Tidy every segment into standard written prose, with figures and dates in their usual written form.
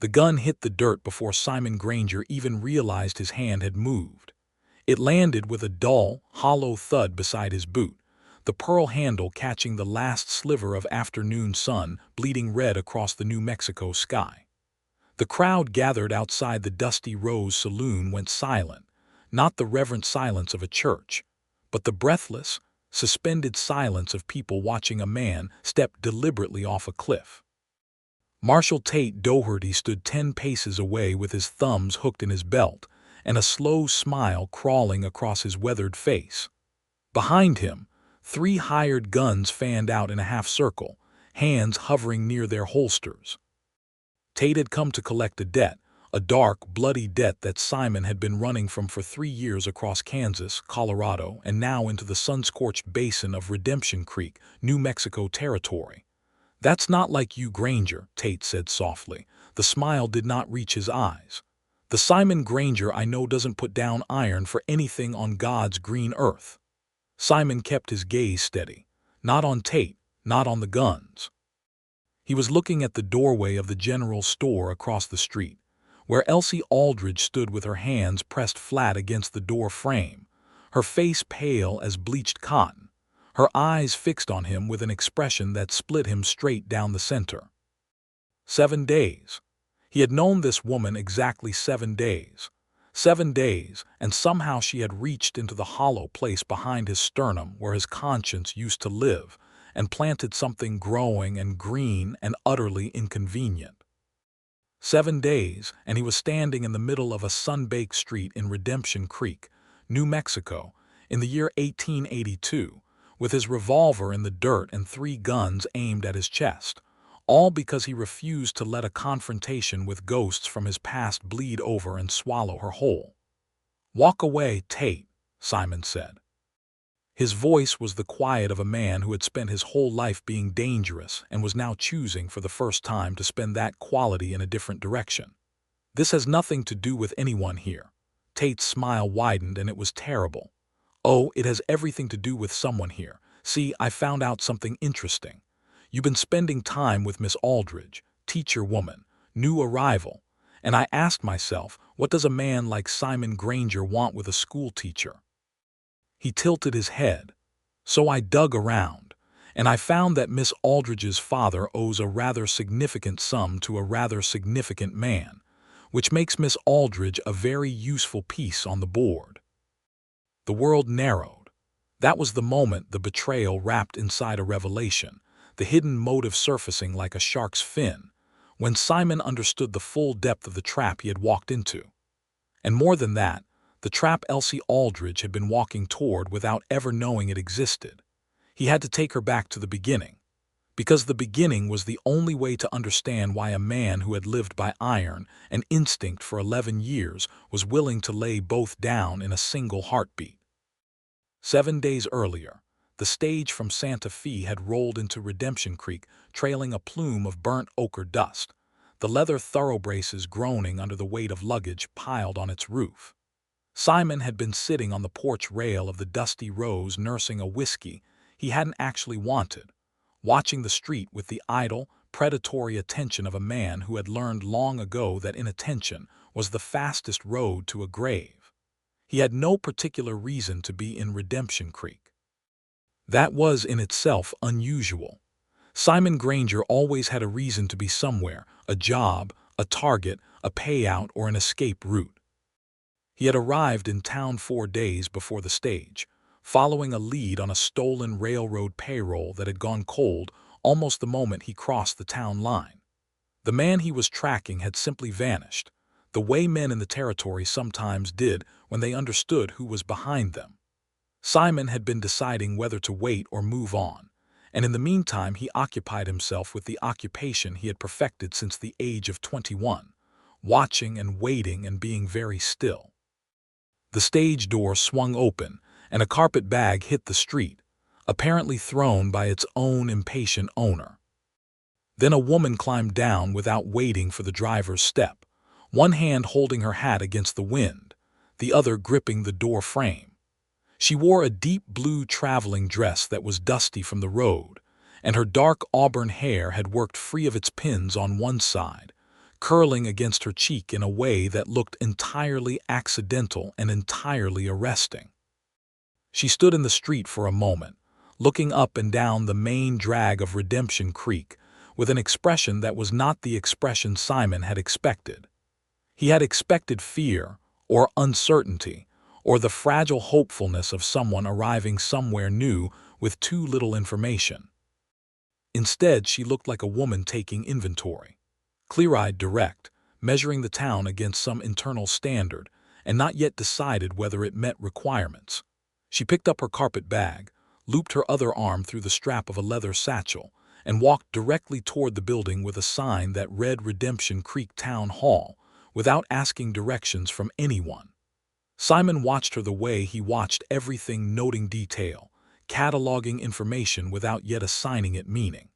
The gun hit the dirt before Simon Granger even realized his hand had moved. It landed with a dull, hollow thud beside his boot, the pearl handle catching the last sliver of afternoon sun bleeding red across the New Mexico sky. The crowd gathered outside the Dusty Rose Saloon went silent, not the reverent silence of a church, but the breathless, suspended silence of people watching a man step deliberately off a cliff. Marshal Tate Doherty stood 10 paces away with his thumbs hooked in his belt and a slow smile crawling across his weathered face. Behind him, 3 hired guns fanned out in a half circle, hands hovering near their holsters. Tate had come to collect a debt, a dark, bloody debt that Simon had been running from for 3 years across Kansas, Colorado, and now into the sun-scorched basin of Redemption Creek, New Mexico territory. "That's not like you, Granger," Tate said softly. The smile did not reach his eyes. "The Simon Granger I know doesn't put down iron for anything on God's green earth." Simon kept his gaze steady, not on Tate, not on the guns. He was looking at the doorway of the general store across the street, where Elsie Aldridge stood with her hands pressed flat against the door frame, her face pale as bleached cotton, her eyes fixed on him with an expression that split him straight down the center. 7 days. He had known this woman exactly 7 days. 7 days, and somehow she had reached into the hollow place behind his sternum where his conscience used to live, and planted something growing and green and utterly inconvenient. 7 days, and he was standing in the middle of a sun-baked street in Redemption Creek, New Mexico, in the year 1882, with his revolver in the dirt and 3 guns aimed at his chest, all because he refused to let a confrontation with ghosts from his past bleed over and swallow her whole. "Walk away, Tate," Simon said. His voice was the quiet of a man who had spent his whole life being dangerous and was now choosing for the first time to spend that quality in a different direction. "This has nothing to do with anyone here." Tate's smile widened, and it was terrible. "Oh, it has everything to do with someone here. See, I found out something interesting. You've been spending time with Miss Aldridge, teacher woman, new arrival, and I asked myself, what does a man like Simon Granger want with a schoolteacher?" He tilted his head. "So I dug around, and I found that Miss Aldridge's father owes a rather significant sum to a rather significant man, which makes Miss Aldridge a very useful piece on the board." The world narrowed. That was the moment the betrayal wrapped inside a revelation, the hidden motive surfacing like a shark's fin, when Simon understood the full depth of the trap he had walked into. And more than that, the trap Elsie Aldridge had been walking toward without ever knowing it existed. He had to take her back to the beginning, because the beginning was the only way to understand why a man who had lived by iron and instinct for 11 years was willing to lay both down in a single heartbeat. 7 days earlier, the stage from Santa Fe had rolled into Redemption Creek, trailing a plume of burnt ochre dust, the leather thoroughbraces groaning under the weight of luggage piled on its roof. Simon had been sitting on the porch rail of the Dusty Rose nursing a whiskey he hadn't actually wanted, watching the street with the idle, predatory attention of a man who had learned long ago that inattention was the fastest road to a grave. He had no particular reason to be in Redemption Creek. That was in itself unusual. Simon Granger always had a reason to be somewhere, a job, a target, a payout, or an escape route. He had arrived in town 4 days before the stage, following a lead on a stolen railroad payroll that had gone cold almost the moment he crossed the town line. The man he was tracking had simply vanished, the way men in the territory sometimes did when they understood who was behind them. Simon had been deciding whether to wait or move on, and in the meantime he occupied himself with the occupation he had perfected since the age of 21, watching and waiting and being very still. The stage door swung open, and a carpet bag hit the street, apparently thrown by its own impatient owner. Then a woman climbed down without waiting for the driver's step, one hand holding her hat against the wind, the other gripping the door frame. She wore a deep blue traveling dress that was dusty from the road, and her dark auburn hair had worked free of its pins on one side, curling against her cheek in a way that looked entirely accidental and entirely arresting. She stood in the street for a moment, looking up and down the main drag of Redemption Creek, with an expression that was not the expression Simon had expected. He had expected fear, or uncertainty, or the fragile hopefulness of someone arriving somewhere new with too little information. Instead, she looked like a woman taking inventory, clear-eyed, direct, measuring the town against some internal standard, and not yet decided whether it met requirements. She picked up her carpet bag, looped her other arm through the strap of a leather satchel, and walked directly toward the building with a sign that read Redemption Creek Town Hall, without asking directions from anyone. Simon watched her the way he watched everything, noting detail, cataloging information without yet assigning it meaning.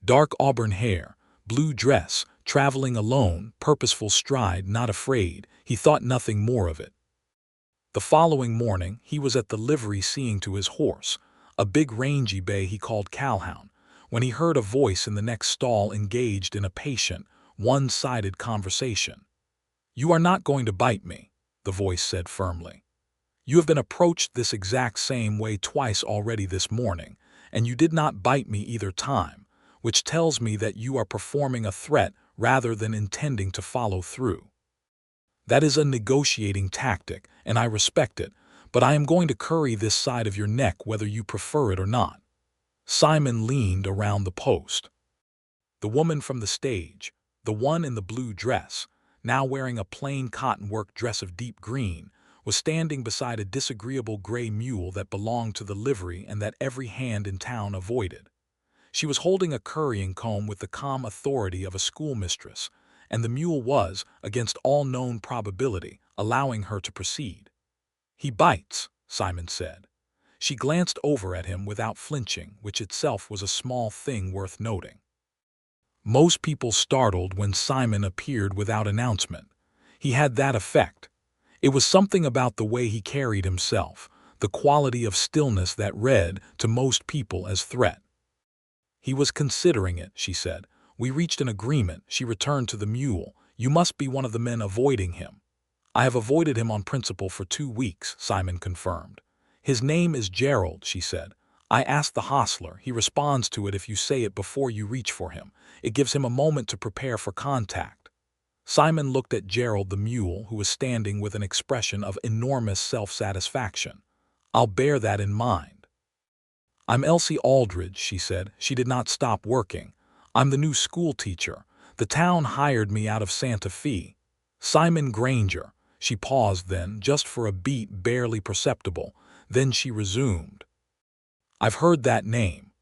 Dark auburn hair, blue dress, traveling alone, purposeful stride, not afraid, he thought nothing more of it. The following morning, he was at the livery seeing to his horse, a big rangy bay he called Calhoun, when he heard a voice in the next stall engaged in a patient, one-sided conversation. "You are not going to bite me," the voice said firmly. "You have been approached this exact same way twice already this morning, and you did not bite me either time, which tells me that you are performing a threat rather than intending to follow through. That is a negotiating tactic, and I respect it, but I am going to curry this side of your neck whether you prefer it or not." Simon leaned around the post. The woman from the stage, the one in the blue dress, now wearing a plain cotton work dress of deep green, was standing beside a disagreeable gray mule that belonged to the livery and that every hand in town avoided. She was holding a currying comb with the calm authority of a schoolmistress, and the mule was, against all known probability, allowing her to proceed. "He bites," Simon said. She glanced over at him without flinching, which itself was a small thing worth noting. Most people startled when Simon appeared without announcement. He had that effect. It was something about the way he carried himself, the quality of stillness that read, to most people, as threat. "He was considering it," she said. "We reached an agreement." She returned to the mule. "You must be one of the men avoiding him." "I have avoided him on principle for 2 weeks," Simon confirmed. "His name is Gerald," she said. "I asked the hostler. He responds to it if you say it before you reach for him. It gives him a moment to prepare for contact." Simon looked at Gerald the mule, who was standing with an expression of enormous self-satisfaction. "I'll bear that in mind." "I'm Elsie Aldridge," she said. She did not stop working. "I'm the new schoolteacher. The town hired me out of Santa Fe. Simon Granger." She paused then, just for a beat barely perceptible. Then she resumed. "I've heard that name.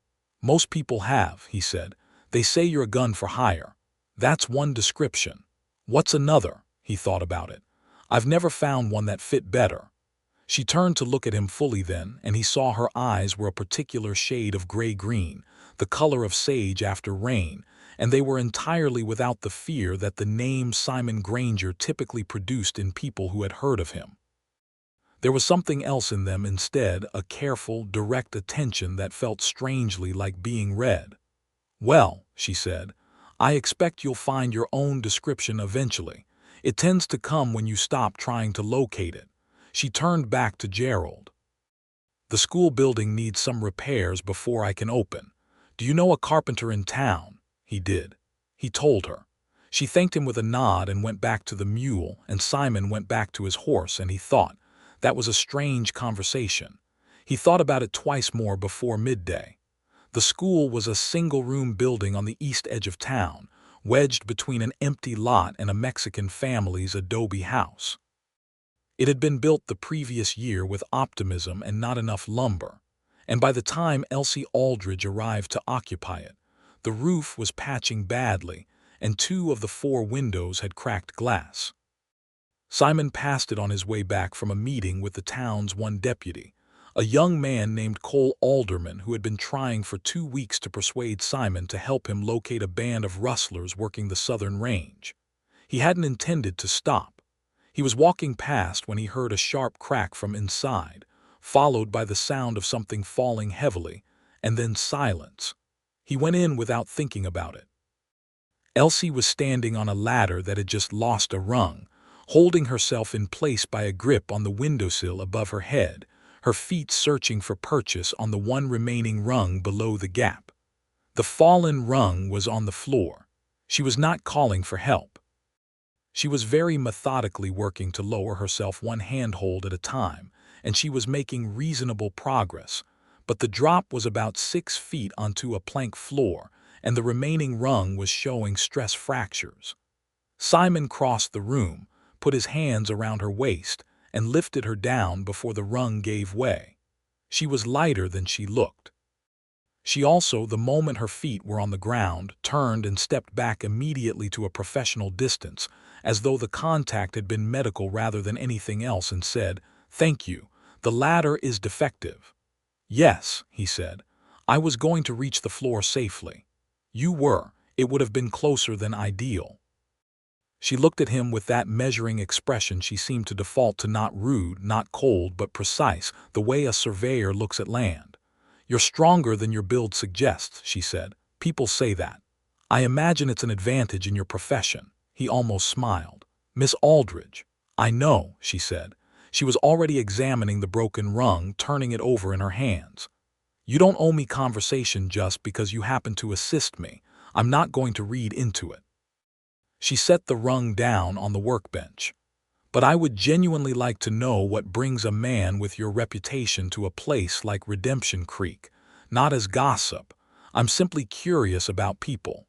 Most people have," he said. "They say you're a gun for hire. That's one description. What's another?" He thought about it. "I've never found one that fit better." She turned to look at him fully then, and he saw her eyes were a particular shade of gray-green, the color of sage after rain, and they were entirely without the fear that the name Simon Granger typically produced in people who had heard of him. There was something else in them instead, a careful, direct attention that felt strangely like being read. "Well," she said, "I expect you'll find your own description eventually. It tends to come when you stop trying to locate it." She turned back to Gerald. "The school building needs some repairs before I can open. Do you know a carpenter in town?" He did. He told her. She thanked him with a nod and went back to the mule, and Simon went back to his horse, and he thought, that was a strange conversation. He thought about it twice more before midday. The school was a single-room building on the east edge of town, wedged between an empty lot and a Mexican family's adobe house. It had been built the previous year with optimism and not enough lumber, and by the time Elsie Aldridge arrived to occupy it, the roof was patching badly, and 2 of the 4 windows had cracked glass. Simon passed it on his way back from a meeting with the town's one deputy, a young man named Cole Alderman, who had been trying for 2 weeks to persuade Simon to help him locate a band of rustlers working the southern range. He hadn't intended to stop. He was walking past when he heard a sharp crack from inside, followed by the sound of something falling heavily, and then silence. He went in without thinking about it. Elsie was standing on a ladder that had just lost a rung, holding herself in place by a grip on the windowsill above her head, her feet searching for purchase on the one remaining rung below the gap. The fallen rung was on the floor. She was not calling for help. She was very methodically working to lower herself one handhold at a time, and she was making reasonable progress, but the drop was about 6 feet onto a plank floor, and the remaining rung was showing stress fractures. Simon crossed the room, put his hands around her waist, and lifted her down before the rung gave way. She was lighter than she looked. She also, the moment her feet were on the ground, turned and stepped back immediately to a professional distance, as though the contact had been medical rather than anything else, and said, "Thank you. The ladder is defective." "Yes," he said. "I was going to reach the floor safely." "You were. It would have been closer than ideal." She looked at him with that measuring expression she seemed to default to, not rude, not cold, but precise, the way a surveyor looks at land. "You're stronger than your build suggests," she said. "People say that. I imagine it's an advantage in your profession." He almost smiled. "Miss Aldridge." "I know," she said. She was already examining the broken rung, turning it over in her hands. "You don't owe me conversation just because you happen to assist me. I'm not going to read into it." She set the rung down on the workbench. "But I would genuinely like to know what brings a man with your reputation to a place like Redemption Creek. Not as gossip. I'm simply curious about people."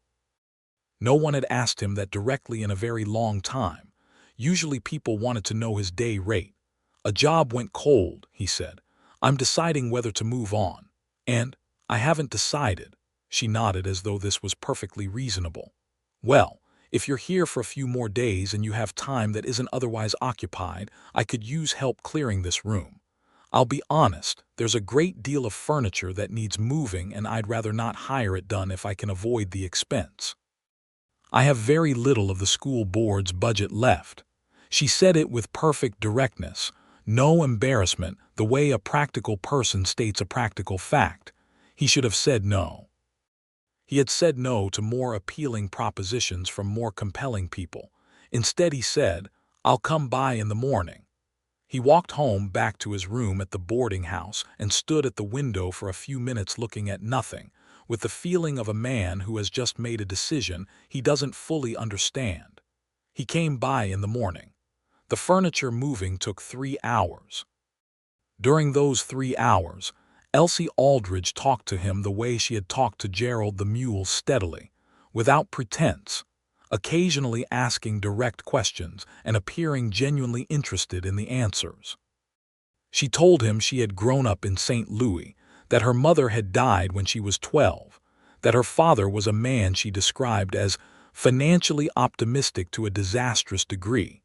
No one had asked him that directly in a very long time. Usually people wanted to know his day rate. "A job went cold," he said. "I'm deciding whether to move on. And I haven't decided." She nodded as though this was perfectly reasonable. "Well, if you're here for a few more days and you have time that isn't otherwise occupied, I could use help clearing this room. I'll be honest, there's a great deal of furniture that needs moving and I'd rather not hire it done if I can avoid the expense. I have very little of the school board's budget left." She said it with perfect directness, no embarrassment, the way a practical person states a practical fact. He should have said no. He had said no to more appealing propositions from more compelling people. Instead he said, "I'll come by in the morning." He walked home back to his room at the boarding house and stood at the window for a few minutes looking at nothing, with the feeling of a man who has just made a decision he doesn't fully understand. He came by in the morning. The furniture moving took 3 hours. During those 3 hours, Elsie Aldridge talked to him the way she had talked to Gerald the mule, steadily, without pretense, occasionally asking direct questions and appearing genuinely interested in the answers. She told him she had grown up in St. Louis, that her mother had died when she was 12, that her father was a man she described as financially optimistic to a disastrous degree,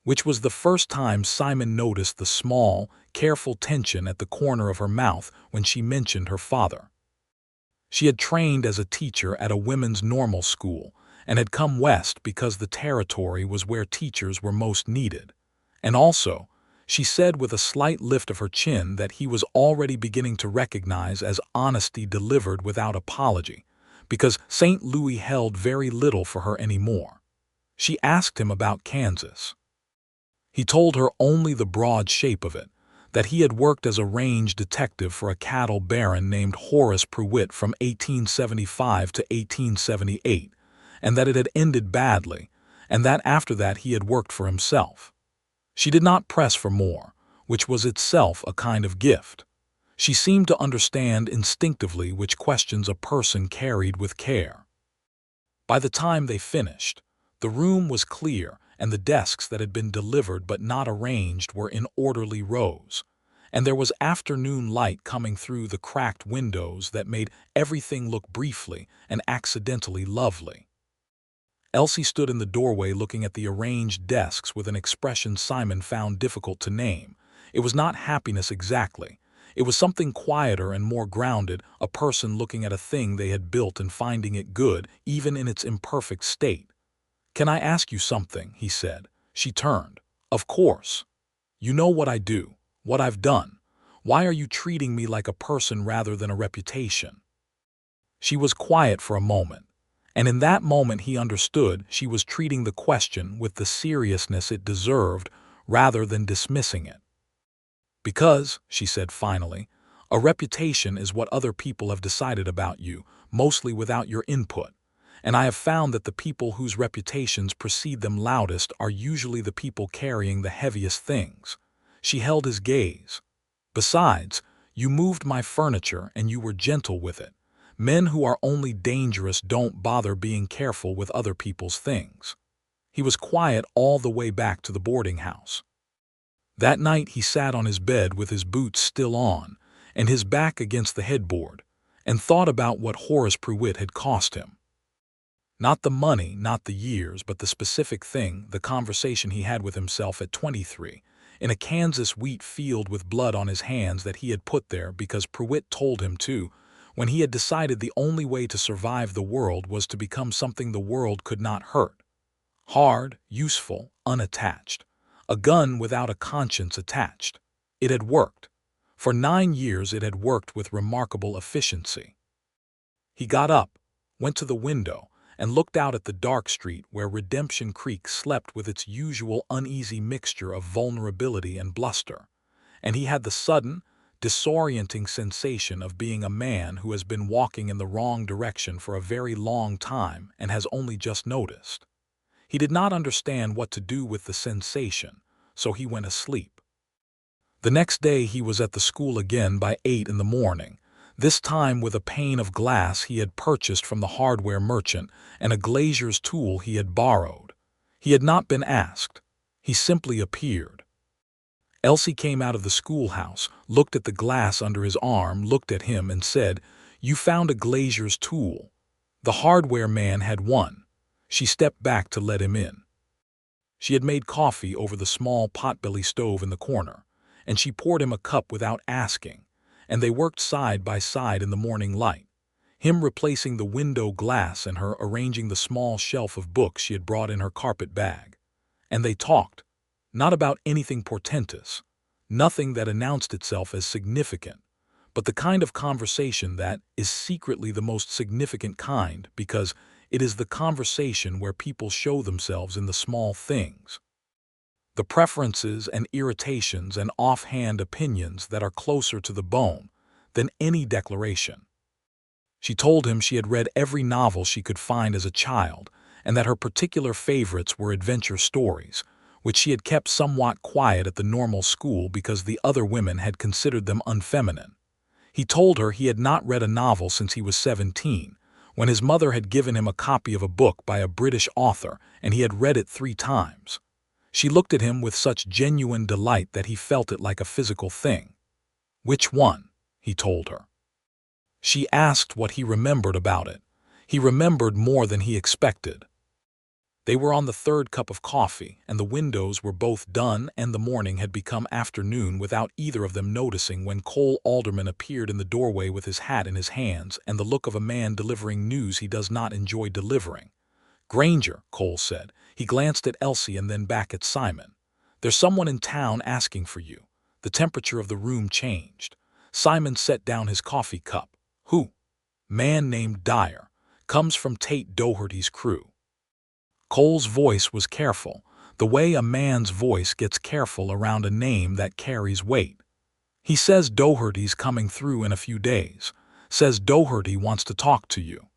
which was the first time Simon noticed the small, careful tension at the corner of her mouth when she mentioned her father. She had trained as a teacher at a women's normal school and had come west because the territory was where teachers were most needed. And also, she said with a slight lift of her chin that he was already beginning to recognize as honesty delivered without apology, because St. Louis held very little for her anymore. She asked him about Kansas. He told her only the broad shape of it, that he had worked as a range detective for a cattle baron named Horace Pruitt from 1875 to 1878, and that it had ended badly, and that after that he had worked for himself. She did not press for more, which was itself a kind of gift. She seemed to understand instinctively which questions a person carried with care. By the time they finished, the room was clear and the desks that had been delivered but not arranged were in orderly rows, and there was afternoon light coming through the cracked windows that made everything look briefly and accidentally lovely. Elsie stood in the doorway looking at the arranged desks with an expression Simon found difficult to name. It was not happiness exactly. It was something quieter and more grounded, a person looking at a thing they had built and finding it good, even in its imperfect state. "Can I ask you something?" he said. She turned. "Of course. You know what I do, what I've done. Why are you treating me like a person rather than a reputation?" She was quiet for a moment, And in that moment he understood she was treating the question with the seriousness it deserved rather than dismissing it. "Because," she said finally, "a reputation is what other people have decided about you, mostly without your input. And I have found that the people whose reputations precede them loudest are usually the people carrying the heaviest things." She held his gaze. "Besides, you moved my furniture and you were gentle with it. Men who are only dangerous don't bother being careful with other people's things." He was quiet all the way back to the boarding house. That night he sat on his bed with his boots still on, and his back against the headboard, and thought about what Horace Pruitt had cost him. Not the money, not the years, but the specific thing, the conversation he had with himself at 23, in a Kansas wheat field with blood on his hands that he had put there because Pruitt told him to, when he had decided the only way to survive the world was to become something the world could not hurt. Hard, useful, unattached. A gun without a conscience attached. It had worked. For 9 years it had worked with remarkable efficiency. He got up, went to the window, and looked out at the dark street where Redemption Creek slept with its usual uneasy mixture of vulnerability and bluster. And he had the sudden, disorienting sensation of being a man who has been walking in the wrong direction for a very long time and has only just noticed. He did not understand what to do with the sensation, so he went asleep. The next day he was at the school again by 8 in the morning, this time with a pane of glass he had purchased from the hardware merchant and a glazier's tool he had borrowed. He had not been asked. He simply appeared. Elsie came out of the schoolhouse, looked at the glass under his arm, looked at him and said, "You found a glazier's tool." The hardware man had one. She stepped back to let him in. She had made coffee over the small potbelly stove in the corner, and she poured him a cup without asking, and they worked side by side in the morning light, him replacing the window glass and her arranging the small shelf of books she had brought in her carpet bag. And they talked, not about anything portentous, nothing that announced itself as significant, but the kind of conversation that is secretly the most significant kind because it is the conversation where people show themselves in the small things. The preferences and irritations and offhand opinions that are closer to the bone than any declaration. She told him she had read every novel she could find as a child and that her particular favorites were adventure stories, which she had kept somewhat quiet at the normal school because the other women had considered them unfeminine. He told her he had not read a novel since he was 17, when his mother had given him a copy of a book by a British author and he had read it 3 times. She looked at him with such genuine delight that he felt it like a physical thing. "Which one?" he told her. She asked what he remembered about it. He remembered more than he expected. They were on the 3rd cup of coffee, and the windows were both done and the morning had become afternoon without either of them noticing when Cole Alderman appeared in the doorway with his hat in his hands and the look of a man delivering news he does not enjoy delivering. "Granger," Cole said. He glanced at Elsie and then back at Simon. "There's someone in town asking for you." The temperature of the room changed. Simon set down his coffee cup. "Who?" "Man named Dyer. Comes from Tate Doherty's crew." Cole's voice was careful, the way a man's voice gets careful around a name that carries weight. "He says Doherty's coming through in a few days. Says Doherty wants to talk to you."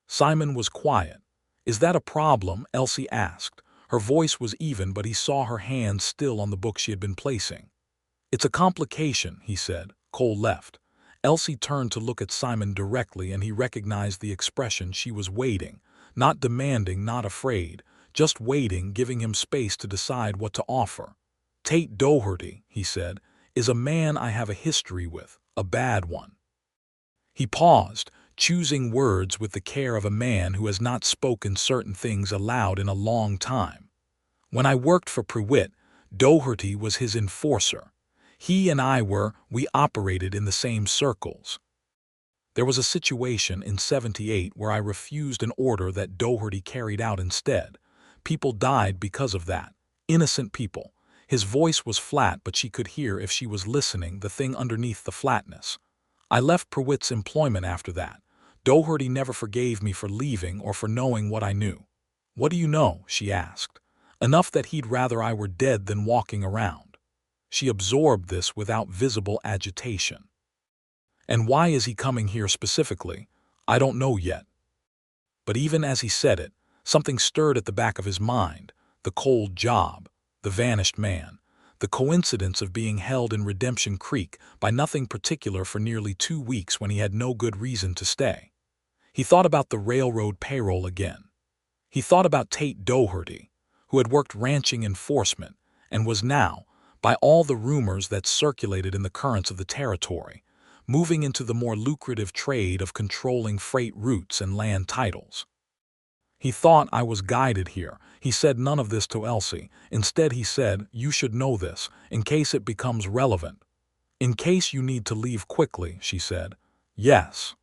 Simon was quiet. "Is that a problem?" Elsie asked. Her voice was even, but he saw her hands still on the book she had been placing. "It's a complication," he said. Cole left. Elsie turned to look at Simon directly and he recognized the expression. She was waiting. Not demanding, not afraid, just waiting, giving him space to decide what to offer. "Tate Doherty," he said, "is a man I have a history with, a bad one." He paused, choosing words with the care of a man who has not spoken certain things aloud in a long time. "When I worked for Pruitt, Doherty was his enforcer. He and we operated in the same circles. There was a situation in '78 where I refused an order that Doherty carried out instead. People died because of that. Innocent people." His voice was flat, but she could hear if she was listening the thing underneath the flatness. "I left Pruitt's employment after that. Doherty never forgave me for leaving or for knowing what I knew. What do you know? She asked. Enough that he'd rather I were dead than walking around. She absorbed this without visible agitation. And why is he coming here specifically? I don't know yet. But even as he said it, something stirred at the back of his mind, the cold job, the vanished man, the coincidence of being held in Redemption Creek by nothing particular for nearly 2 weeks when he had no good reason to stay. He thought about the railroad payroll again. He thought about Tate Doherty, who had worked ranching enforcement and was now, by all the rumors that circulated in the currents of the territory, moving into the more lucrative trade of controlling freight routes and land titles. He thought I was guided here. He said none of this to Elsie. Instead, he said, "You should know this, in case it becomes relevant." "In case you need to leave quickly," she said. "Yes."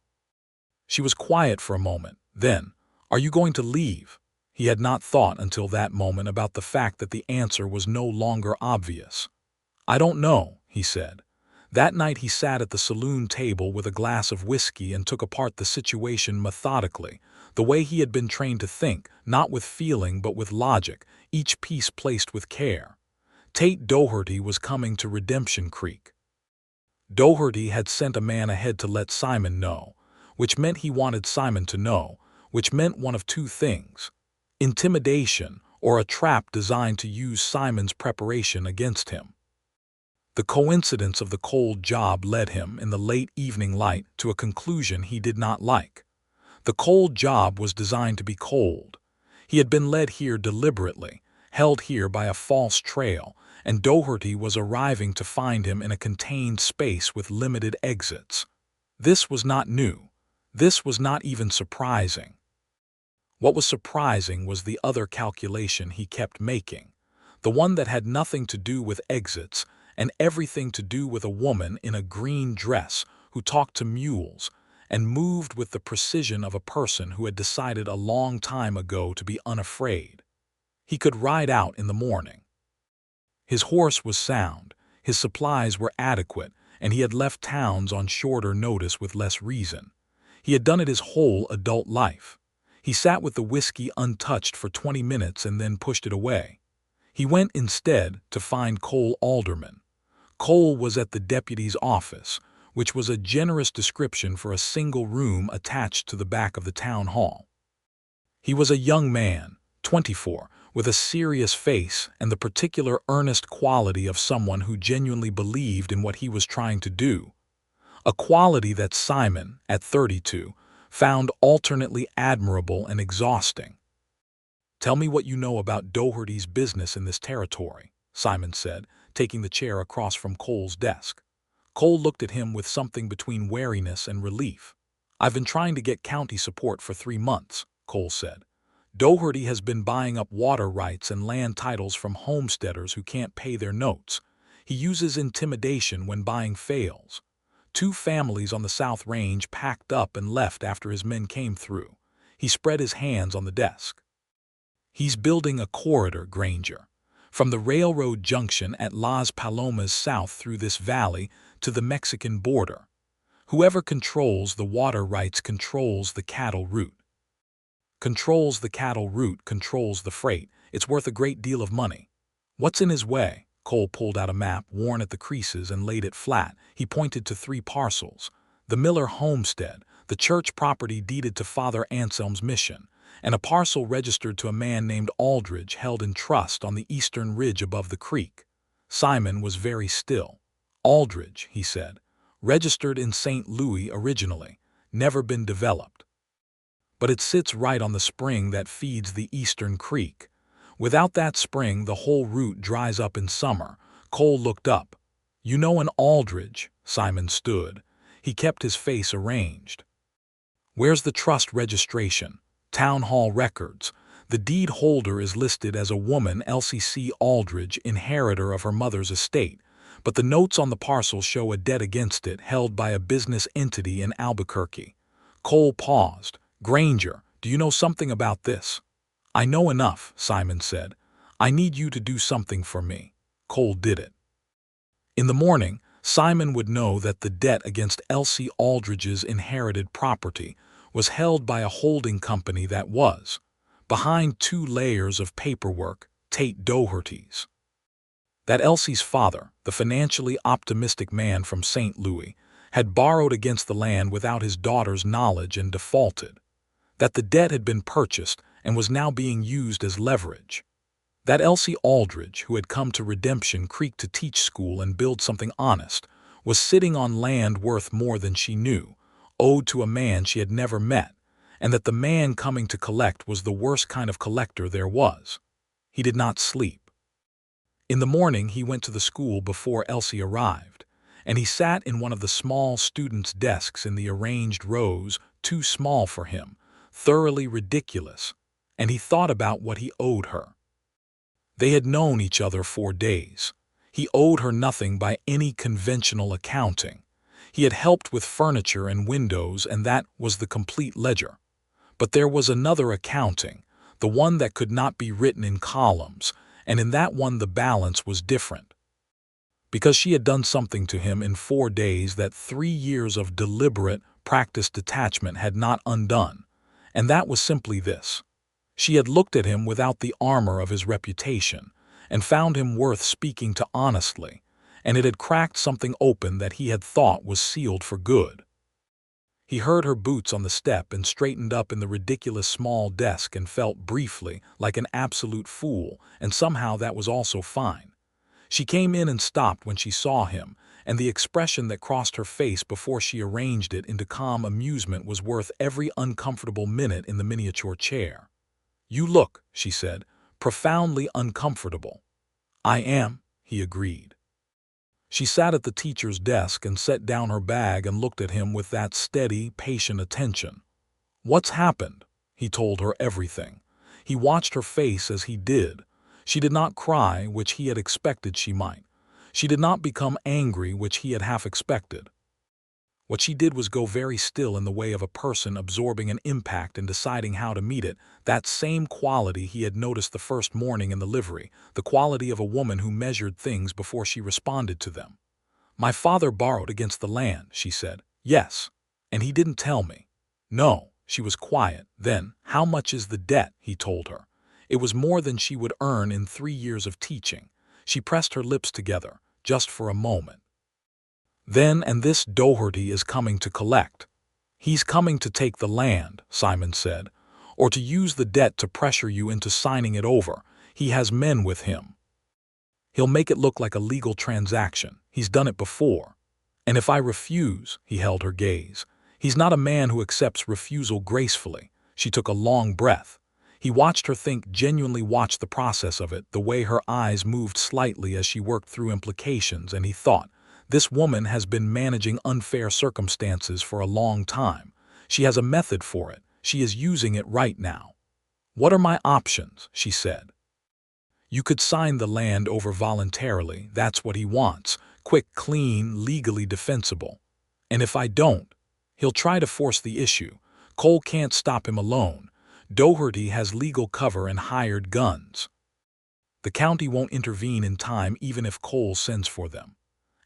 She was quiet for a moment. Then, "Are you going to leave?" He had not thought until that moment about the fact that the answer was no longer obvious. "I don't know," he said. That night he sat at the saloon table with a glass of whiskey and took apart the situation methodically, the way he had been trained to think, not with feeling but with logic, each piece placed with care. Tate Doherty was coming to Redemption Creek. Doherty had sent a man ahead to let Simon know, which meant he wanted Simon to know, which meant one of two things: intimidation or a trap designed to use Simon's preparation against him. The coincidence of the cold job led him, in the late evening light, to a conclusion he did not like. The cold job was designed to be cold. He had been led here deliberately, held here by a false trail, and Doherty was arriving to find him in a contained space with limited exits. This was not new. This was not even surprising. What was surprising was the other calculation he kept making, the one that had nothing to do with exits and everything to do with a woman in a green dress who talked to mules and moved with the precision of a person who had decided a long time ago to be unafraid. He could ride out in the morning. His horse was sound, his supplies were adequate, and he had left towns on shorter notice with less reason. He had done it his whole adult life. He sat with the whiskey untouched for 20 minutes and then pushed it away. He went instead to find Cole Alderman. Cole was at the deputy's office, which was a generous description for a single room attached to the back of the town hall. He was a young man, 24, with a serious face and the particular earnest quality of someone who genuinely believed in what he was trying to do, a quality that Simon, at 32, found alternately admirable and exhausting. "Tell me what you know about Doherty's business in this territory," Simon said, taking the chair across from Cole's desk. Cole looked at him with something between wariness and relief. "I've been trying to get county support for 3 months," Cole said. "Doherty has been buying up water rights and land titles from homesteaders who can't pay their notes. He uses intimidation when buying fails. 2 families on the South Range packed up and left after his men came through." He spread his hands on the desk. "He's building a corridor, Granger, from the railroad junction at Las Palomas south through this valley to the Mexican border. Whoever controls the water rights controls the cattle route. Controls the cattle route, controls the freight. It's worth a great deal of money. What's in his way?" Cole pulled out a map, worn at the creases, and laid it flat. He pointed to 3 parcels: the Miller homestead, the church property deeded to Father Anselm's mission, and a parcel registered to a man named Aldridge held in trust on the eastern ridge above the creek. Simon was very still. "Aldridge," he said, "registered in St. Louis originally, never been developed. But it sits right on the spring that feeds the eastern creek. Without that spring, the whole route dries up in summer." Cole looked up. "You know an Aldridge?" Simon stood. He kept his face arranged. "Where's the trust registration?" "Town hall records. The deed holder is listed as a woman, Elsie Aldridge, inheritor of her mother's estate, but the notes on the parcel show a debt against it held by a business entity in Albuquerque." Cole paused. "Granger, do you know something about this?" "I know enough," Simon said. "I need you to do something for me." Cole did it. In the morning, Simon would know that the debt against Elsie Aldridge's inherited property was held by a holding company that was, behind 2 layers of paperwork, Tate Doherty's. That Elsie's father, the financially optimistic man from St. Louis, had borrowed against the land without his daughter's knowledge and defaulted. That the debt had been purchased and was now being used as leverage. That Elsie Aldridge, who had come to Redemption Creek to teach school and build something honest, was sitting on land worth more than she knew, owed to a man she had never met, and that the man coming to collect was the worst kind of collector there was. He did not sleep. In the morning he went to the school before Elsie arrived, and he sat in one of the small students' desks in the arranged rows, too small for him, thoroughly ridiculous, and he thought about what he owed her. They had known each other 4 days. He owed her nothing by any conventional accounting. He had helped with furniture and windows, and that was the complete ledger. But there was another accounting, the one that could not be written in columns, and in that one the balance was different. Because she had done something to him in 4 days that 3 years of deliberate, practiced detachment had not undone, and that was simply this. She had looked at him without the armor of his reputation, and found him worth speaking to honestly, and it had cracked something open that he had thought was sealed for good. He heard her boots on the step and straightened up in the ridiculous small desk and felt briefly like an absolute fool, and somehow that was also fine. She came in and stopped when she saw him, and the expression that crossed her face before she arranged it into calm amusement was worth every uncomfortable minute in the miniature chair. "You look," she said, "profoundly uncomfortable." "I am," he agreed. She sat at the teacher's desk and set down her bag and looked at him with that steady, patient attention. "What's happened?" He told her everything. He watched her face as he did. She did not cry, which he had expected she might. She did not become angry, which he had half expected. What she did was go very still in the way of a person absorbing an impact and deciding how to meet it, that same quality he had noticed the first morning in the livery, the quality of a woman who measured things before she responded to them. "My father borrowed against the land," she said. "Yes. And he didn't tell me." "No." She was quiet. Then, "How much is the debt?" he told her. It was more than she would earn in 3 years of teaching. She pressed her lips together, just for a moment. "Then, and this Doherty is coming to collect." "He's coming to take the land," Simon said, "or to use the debt to pressure you into signing it over. He has men with him. He'll make it look like a legal transaction. He's done it before. And if I refuse," he held her gaze. "He's not a man who accepts refusal gracefully." She took a long breath. He watched her think, genuinely watched the process of it, the way her eyes moved slightly as she worked through implications, and he thought, this woman has been managing unfair circumstances for a long time. She has a method for it. She is using it right now. "What are my options?" she said. "You could sign the land over voluntarily. That's what he wants. Quick, clean, legally defensible. And if I don't, he'll try to force the issue. Cole can't stop him alone. Doherty has legal cover and hired guns. The county won't intervene in time even if Cole sends for them.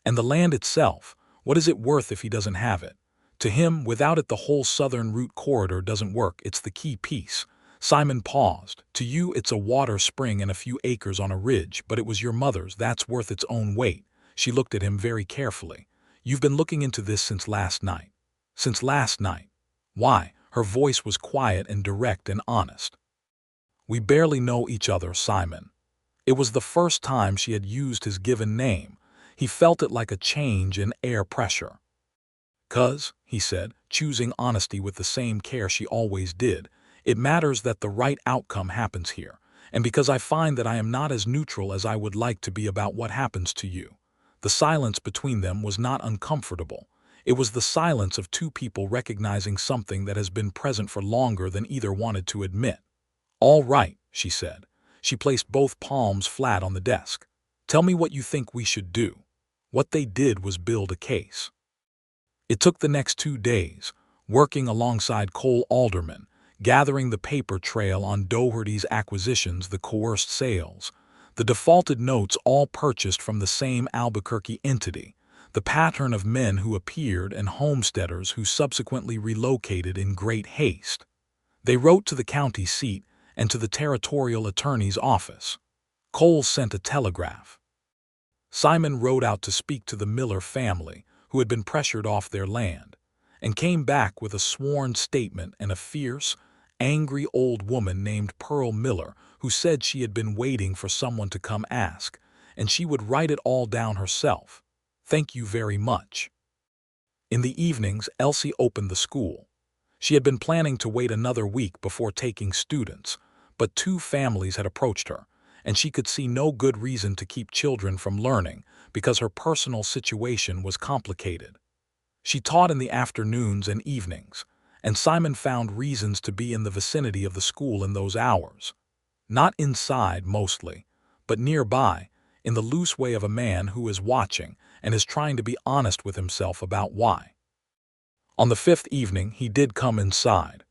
And the land itself, what is it worth if he doesn't have it? To him, without it the whole southern route corridor doesn't work. It's the key piece." Simon paused. "To you it's a water spring and a few acres on a ridge, but it was your mother's. That's worth its own weight." She looked at him very carefully. "You've been looking into this since last night." "Since last night." "Why?" Her voice was quiet and direct and honest. "We barely know each other, Simon." It was the first time she had used his given name. He felt it like a change in air pressure. "'Cause," he said, choosing honesty with the same care she always did, "it matters that the right outcome happens here, and because I find that I am not as neutral as I would like to be about what happens to you." The silence between them was not uncomfortable. It was the silence of 2 people recognizing something that has been present for longer than either wanted to admit. "All right," she said. She placed both palms flat on the desk. "Tell me what you think we should do." What they did was build a case. It took the next 2 days, working alongside Cole Alderman, gathering the paper trail on Doherty's acquisitions, the coerced sales, the defaulted notes all purchased from the same Albuquerque entity, the pattern of men who appeared and homesteaders who subsequently relocated in great haste. They wrote to the county seat and to the territorial attorney's office. Cole sent a telegraph. Simon rode out to speak to the Miller family, who had been pressured off their land, and came back with a sworn statement and a fierce, angry old woman named Pearl Miller who said she had been waiting for someone to come ask, and she would write it all down herself. Thank you very much. In the evenings, Elsie opened the school. She had been planning to wait another week before taking students, but 2 families had approached her, and she could see no good reason to keep children from learning because her personal situation was complicated. She taught in the afternoons and evenings, and Simon found reasons to be in the vicinity of the school in those hours. Not inside, mostly, but nearby, in the loose way of a man who is watching and is trying to be honest with himself about why. On the 5th evening, he did come inside.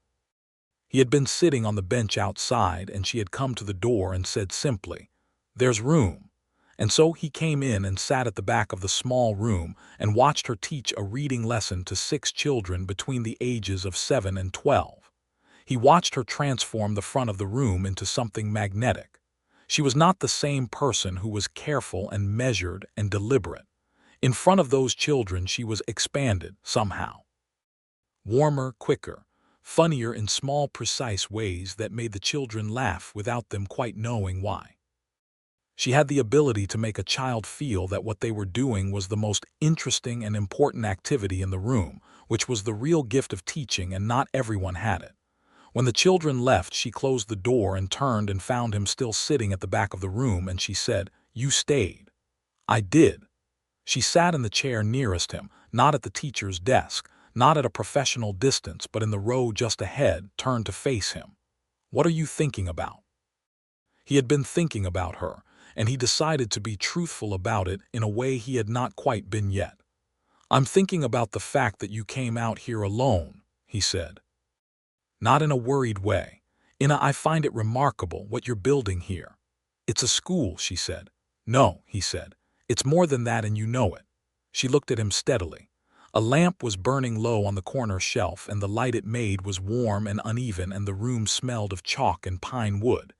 He had been sitting on the bench outside, and she had come to the door and said simply, "There's room." And so he came in and sat at the back of the small room and watched her teach a reading lesson to 6 children between the ages of 7 and 12. He watched her transform the front of the room into something magnetic. She was not the same person who was careful and measured and deliberate. In front of those children she was expanded somehow. Warmer, quicker, funnier in small, precise ways that made the children laugh without them quite knowing why. She had the ability to make a child feel that what they were doing was the most interesting and important activity in the room, which was the real gift of teaching, and not everyone had it. When the children left, she closed the door and turned and found him still sitting at the back of the room, and she said, "You stayed." "I did." She sat in the chair nearest him, not at the teacher's desk, not at a professional distance, but in the row just ahead, turned to face him. "What are you thinking about?" He had been thinking about her, and he decided to be truthful about it in a way he had not quite been yet. "I'm thinking about the fact that you came out here alone," he said. Not in a worried way. "I find it remarkable what you're building here." "It's a school," she said. "No," he said. "It's more than that, and you know it." She looked at him steadily. A lamp was burning low on the corner shelf, and the light it made was warm and uneven, and the room smelled of chalk and pine wood.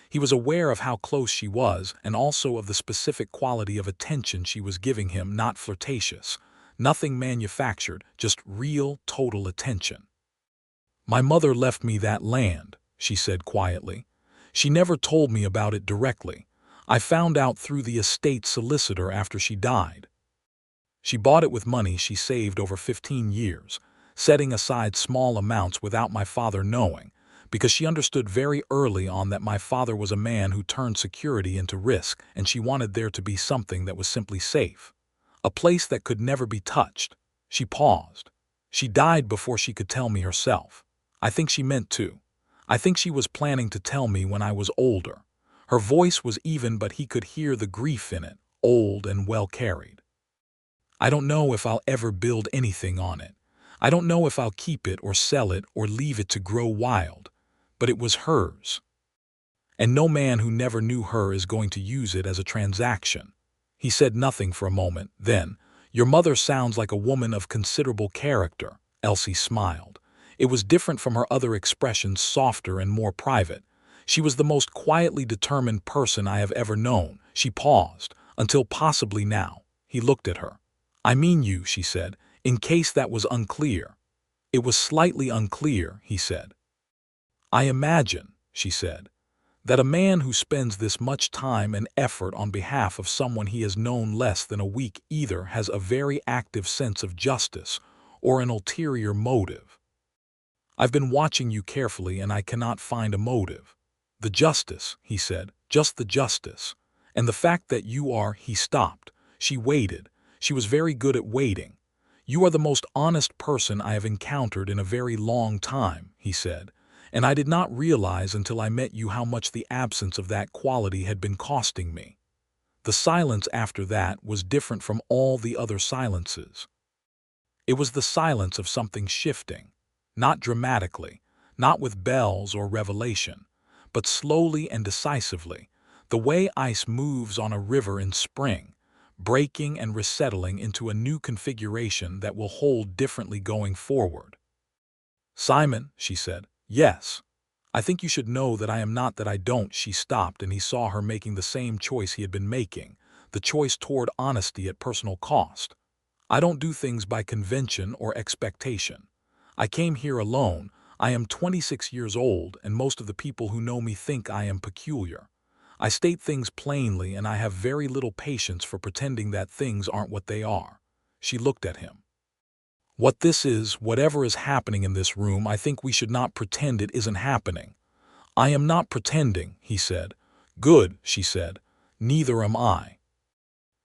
He was aware of how close she was, and also of the specific quality of attention she was giving him, not flirtatious, nothing manufactured, just real, total attention. "My mother left me that land," she said quietly. "She never told me about it directly. I found out through the estate solicitor after she died. She bought it with money she saved over 15 years, setting aside small amounts without my father knowing, because she understood very early on that my father was a man who turned security into risk, and she wanted there to be something that was simply safe. A place that could never be touched." She paused. "She died before she could tell me herself. I think she meant to. I think she was planning to tell me when I was older." Her voice was even, but he could hear the grief in it, old and well carried. "I don't know if I'll ever build anything on it. I don't know if I'll keep it or sell it or leave it to grow wild. But it was hers. And no man who never knew her is going to use it as a transaction." He said nothing for a moment. Then, "Your mother sounds like a woman of considerable character." Elsie smiled. It was different from her other expressions, softer and more private. "She was the most quietly determined person I have ever known." She paused. "Until possibly now." He looked at her. "I mean you," she said, "in case that was unclear." "It was slightly unclear," he said. "I imagine," she said, "that a man who spends this much time and effort on behalf of someone he has known less than a week either has a very active sense of justice or an ulterior motive. I've been watching you carefully, and I cannot find a motive." "The justice," he said, "just the justice. And the fact that you are—" He stopped. She waited. She was very good at waiting. "You are the most honest person I have encountered in a very long time," he said, "and I did not realize until I met you how much the absence of that quality had been costing me." The silence after that was different from all the other silences. It was the silence of something shifting, not dramatically, not with bells or revelation, but slowly and decisively, the way ice moves on a river in spring, breaking and resettling into a new configuration that will hold differently going forward. "Simon," she said. "Yes. I think you should know that I am not that I don't." She stopped, and he saw her making the same choice he had been making, the choice toward honesty at personal cost. "I don't do things by convention or expectation. I came here alone. I am 26 years old, and most of the people who know me think I am peculiar. I state things plainly, and I have very little patience for pretending that things aren't what they are." She looked at him. "What this is, whatever is happening in this room, I think we should not pretend it isn't happening." "I am not pretending," he said. "Good," she said. "Neither am I."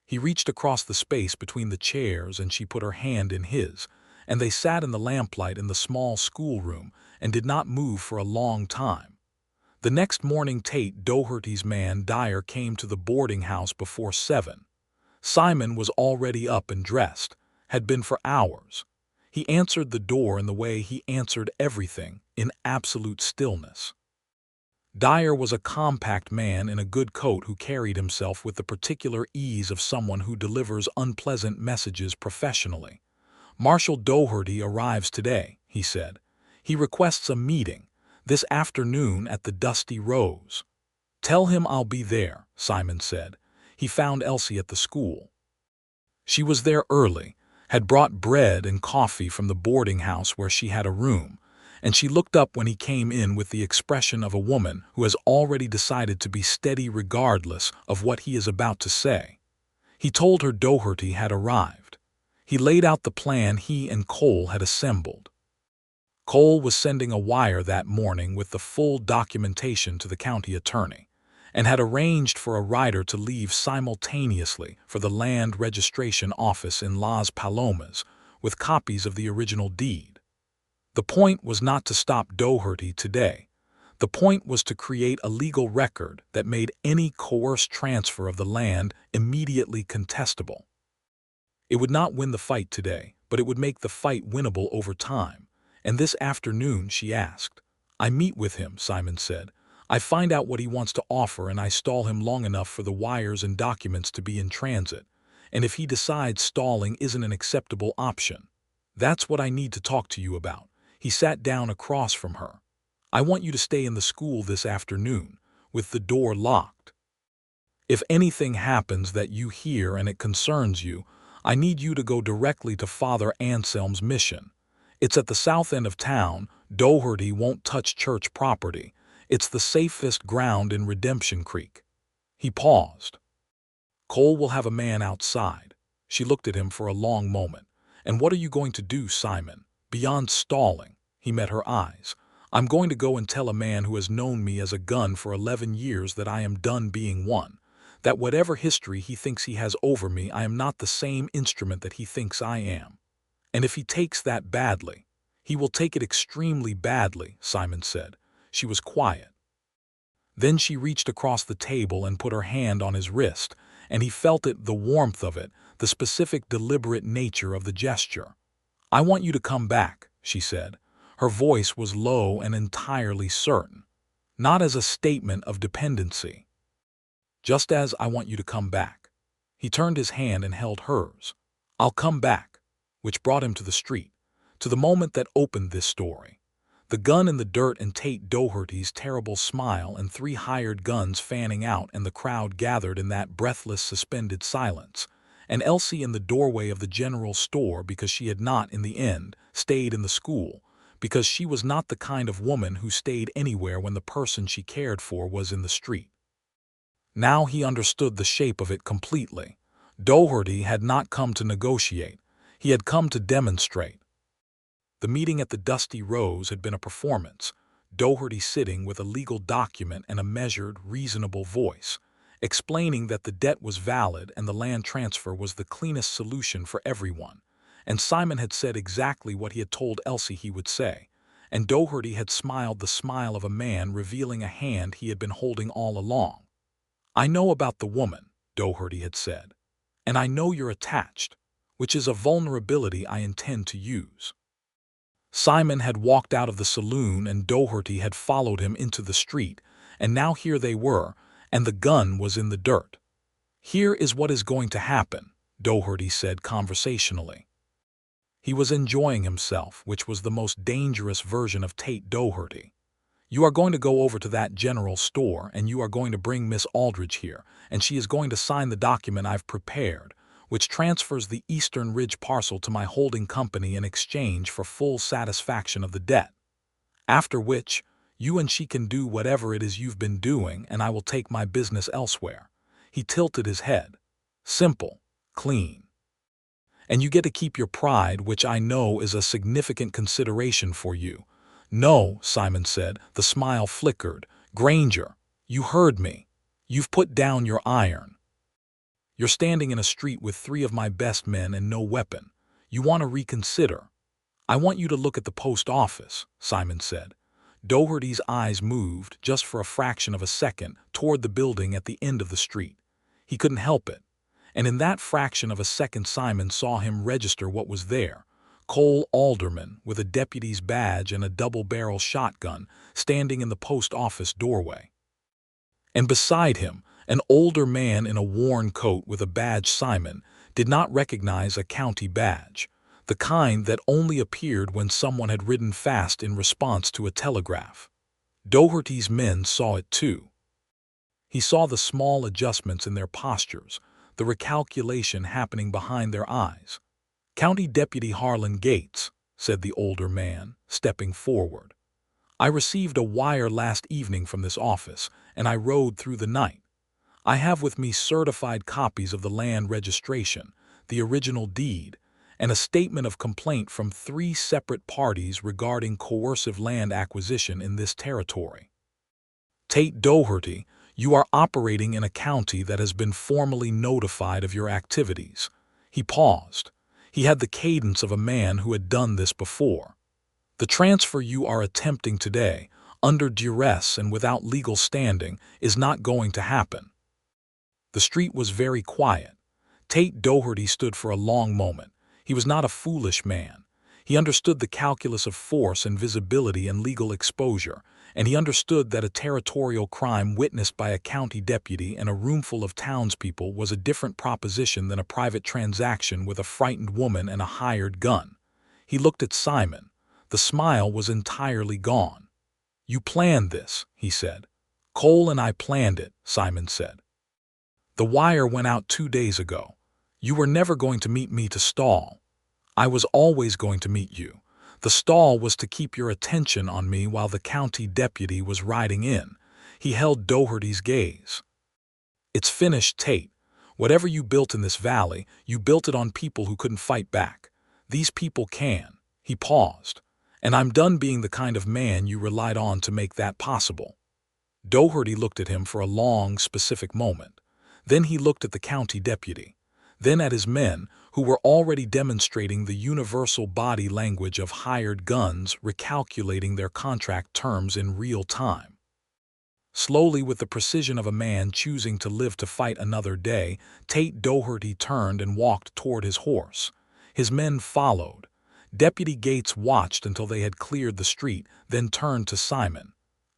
He reached across the space between the chairs, and she put her hand in his, and they sat in the lamplight in the small schoolroom and did not move for a long time. The next morning Tate Doherty's man Dyer came to the boarding house before 7. Simon was already up and dressed, had been for hours. He answered the door in the way he answered everything, in absolute stillness. Dyer was a compact man in a good coat who carried himself with the particular ease of someone who delivers unpleasant messages professionally. "Marshal Doherty arrives today," he said. "He requests a meeting this afternoon at the Dusty Rose." "Tell him I'll be there," Simon said. He found Elsie at the school. She was there early, had brought bread and coffee from the boarding house where she had a room, and she looked up when he came in with the expression of a woman who has already decided to be steady regardless of what he is about to say. He told her Doherty had arrived. He laid out the plan he and Cole had assembled. Cole was sending a wire that morning with the full documentation to the county attorney, and had arranged for a rider to leave simultaneously for the land registration office in Las Palomas with copies of the original deed. The point was not to stop Doherty today. The point was to create a legal record that made any coerced transfer of the land immediately contestable. It would not win the fight today, but it would make the fight winnable over time. "And this afternoon?" she asked. "I meet with him," Simon said. "I find out what he wants to offer, and I stall him long enough for the wires and documents to be in transit. And if he decides stalling isn't an acceptable option, that's what I need to talk to you about." He sat down across from her. "I want you to stay in the school this afternoon, with the door locked. If anything happens that you hear and it concerns you, I need you to go directly to Father Anselm's mission. It's at the south end of town. Doherty won't touch church property. It's the safest ground in Redemption Creek." He paused. "Cole will have a man outside." She looked at him for a long moment. "And what are you going to do, Simon, beyond stalling?" He met her eyes. "I'm going to go and tell a man who has known me as a gun for 11 years that I am done being one. That whatever history he thinks he has over me, I am not the same instrument that he thinks I am. And if he takes that badly, he will take it extremely badly," Simon said. She was quiet. Then she reached across the table and put her hand on his wrist, and he felt it, the warmth of it, the specific deliberate nature of the gesture. "I want you to come back," she said. Her voice was low and entirely certain. "Not as a statement of dependency. Just as I want you to come back." He turned his hand and held hers. "I'll come back," which brought him to the street, to the moment that opened this story. The gun in the dirt and Tate Doherty's terrible smile and 3 hired guns fanning out, and the crowd gathered in that breathless, suspended silence, and Elsie in the doorway of the general store because she had not, in the end, stayed in the school, because she was not the kind of woman who stayed anywhere when the person she cared for was in the street. Now he understood the shape of it completely. Doherty had not come to negotiate. He had come to demonstrate. The meeting at the Dusty Rose had been a performance, Doherty sitting with a legal document and a measured, reasonable voice, explaining that the debt was valid and the land transfer was the cleanest solution for everyone. And Simon had said exactly what he had told Elsie he would say, and Doherty had smiled the smile of a man revealing a hand he had been holding all along. "I know about the woman," Doherty had said, "and I know you're attached, which is a vulnerability I intend to use." Simon had walked out of the saloon and Doherty had followed him into the street, and now here they were, and the gun was in the dirt. "Here is what is going to happen," Doherty said conversationally. He was enjoying himself, which was the most dangerous version of Tate Doherty. "You are going to go over to that general store, and you are going to bring Miss Aldridge here, and she is going to sign the document I've prepared, which transfers the Eastern Ridge parcel to my holding company in exchange for full satisfaction of the debt. After which, you and she can do whatever it is you've been doing, and I will take my business elsewhere." He tilted his head. "Simple, clean. And you get to keep your pride, which I know is a significant consideration for you." "No," Simon said. The smile flickered. "Granger, you heard me. You've put down your iron. You're standing in a street with 3 of my best men and no weapon. You want to reconsider." "I want you to look at the post office," Simon said. Doherty's eyes moved, just for a fraction of a second, toward the building at the end of the street. He couldn't help it. And in that fraction of a second Simon saw him register what was there. Cole Alderman, with a deputy's badge and a double-barrel shotgun, standing in the post office doorway. And beside him, an older man in a worn coat with a badge Simon did not recognize a county badge, the kind that only appeared when someone had ridden fast in response to a telegraph. Doherty's men saw it too. He saw the small adjustments in their postures, the recalculation happening behind their eyes. "County Deputy Harlan Gates," said the older man, stepping forward. "I received a wire last evening from this office, and I rode through the night. I have with me certified copies of the land registration, the original deed, and a statement of complaint from 3 separate parties regarding coercive land acquisition in this territory. Tate Doherty, you are operating in a county that has been formally notified of your activities." He paused. He had the cadence of a man who had done this before. "The transfer you are attempting today, under duress and without legal standing, is not going to happen." The street was very quiet. Tate Doherty stood for a long moment. He was not a foolish man. He understood the calculus of force and visibility and legal exposure, and he understood that a territorial crime witnessed by a county deputy and a roomful of townspeople was a different proposition than a private transaction with a frightened woman and a hired gun. He looked at Simon. The smile was entirely gone. "You planned this," he said. "Cole and I planned it," Simon said. "The wire went out 2 days ago. You were never going to meet me to stall. I was always going to meet you. The stall was to keep your attention on me while the county deputy was riding in." He held Doherty's gaze. "It's finished, Tate. Whatever you built in this valley, you built it on people who couldn't fight back. These people can." He paused. "And I'm done being the kind of man you relied on to make that possible." Doherty looked at him for a long, specific moment. Then he looked at the county deputy. Then at his men, who were already demonstrating the universal body language of hired guns, recalculating their contract terms in real time. Slowly, with the precision of a man choosing to live to fight another day, Tate Doherty turned and walked toward his horse. His men followed. Deputy Gates watched until they had cleared the street, then turned to Simon.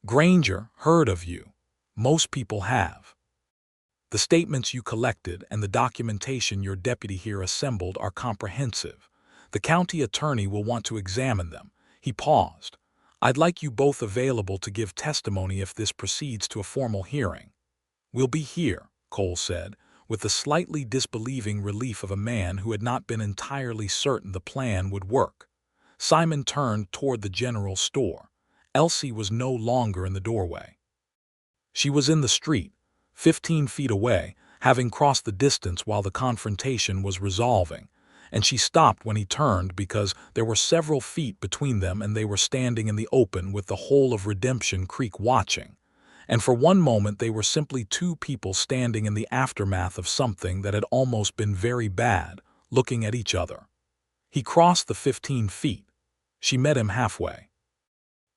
"Granger heard of you. Most people have. The statements you collected and the documentation your deputy here assembled are comprehensive. The county attorney will want to examine them." He paused. "I'd like you both available to give testimony if this proceeds to a formal hearing." "We'll be here," Cole said, with the slightly disbelieving relief of a man who had not been entirely certain the plan would work. Simon turned toward the general store. Elsie was no longer in the doorway. She was in the street, 15 feet away, having crossed the distance while the confrontation was resolving, and she stopped when he turned because there were several feet between them and they were standing in the open with the whole of Redemption Creek watching. And for one moment they were simply 2 people standing in the aftermath of something that had almost been very bad, looking at each other. He crossed the 15 feet. She met him halfway.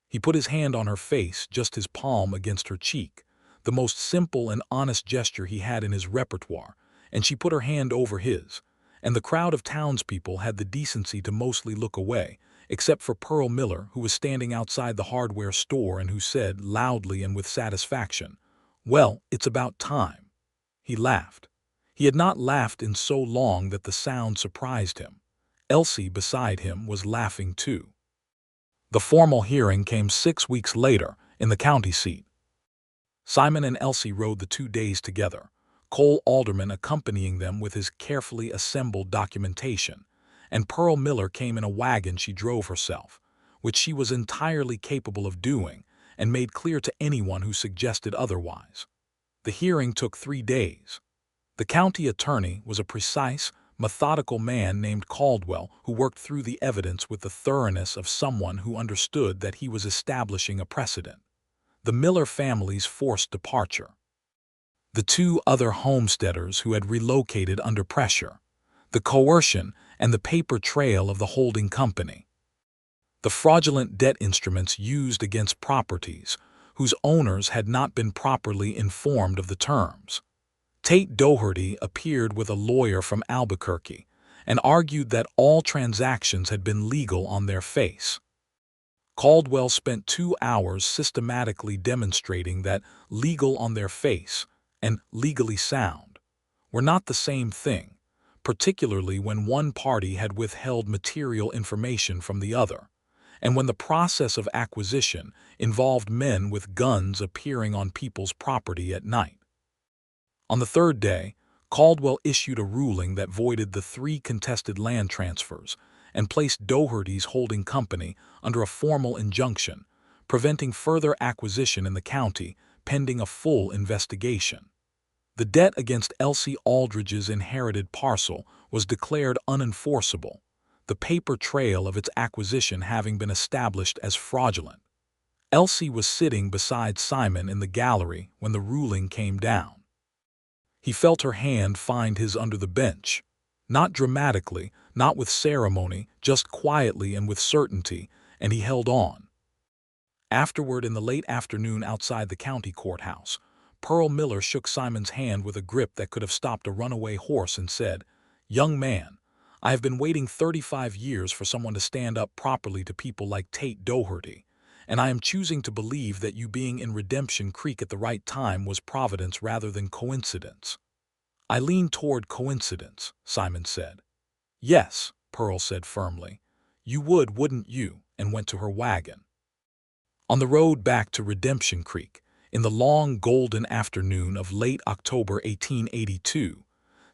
He put his hand on her face, just his palm against her cheek, the most simple and honest gesture he had in his repertoire, and she put her hand over his, and the crowd of townspeople had the decency to mostly look away, except for Pearl Miller, who was standing outside the hardware store and who said, loudly and with satisfaction, "Well, it's about time." He laughed. He had not laughed in so long that the sound surprised him. Elsie beside him was laughing too. The formal hearing came 6 weeks later in the county seat. Simon and Elsie rode the 2 days together, Cole Alderman accompanying them with his carefully assembled documentation, and Pearl Miller came in a wagon she drove herself, which she was entirely capable of doing and made clear to anyone who suggested otherwise. The hearing took 3 days. The county attorney was a precise, methodical man named Caldwell who worked through the evidence with the thoroughness of someone who understood that he was establishing a precedent. The Miller family's forced departure. The 2 other homesteaders who had relocated under pressure. The coercion and the paper trail of the holding company. The fraudulent debt instruments used against properties whose owners had not been properly informed of the terms. Tate Doherty appeared with a lawyer from Albuquerque and argued that all transactions had been legal on their face. Caldwell spent 2 hours systematically demonstrating that legal on their face and legally sound were not the same thing, particularly when one party had withheld material information from the other, and when the process of acquisition involved men with guns appearing on people's property at night. On the 3rd day, Caldwell issued a ruling that voided the 3 contested land transfers and placed Doherty's holding company under a formal injunction, preventing further acquisition in the county pending a full investigation. The debt against Elsie Aldridge's inherited parcel was declared unenforceable, the paper trail of its acquisition having been established as fraudulent. Elsie was sitting beside Simon in the gallery when the ruling came down. He felt her hand find his under the bench, not dramatically, not with ceremony, just quietly and with certainty, and he held on. Afterward, in the late afternoon outside the county courthouse, Pearl Miller shook Simon's hand with a grip that could have stopped a runaway horse and said, "Young man, I have been waiting 35 years for someone to stand up properly to people like Tate Doherty, and I am choosing to believe that you being in Redemption Creek at the right time was providence rather than coincidence." "I lean toward coincidence," Simon said. "Yes," Pearl said firmly. "You would, wouldn't you?" and went to her wagon. On the road back to Redemption Creek, in the long golden afternoon of late October 1882,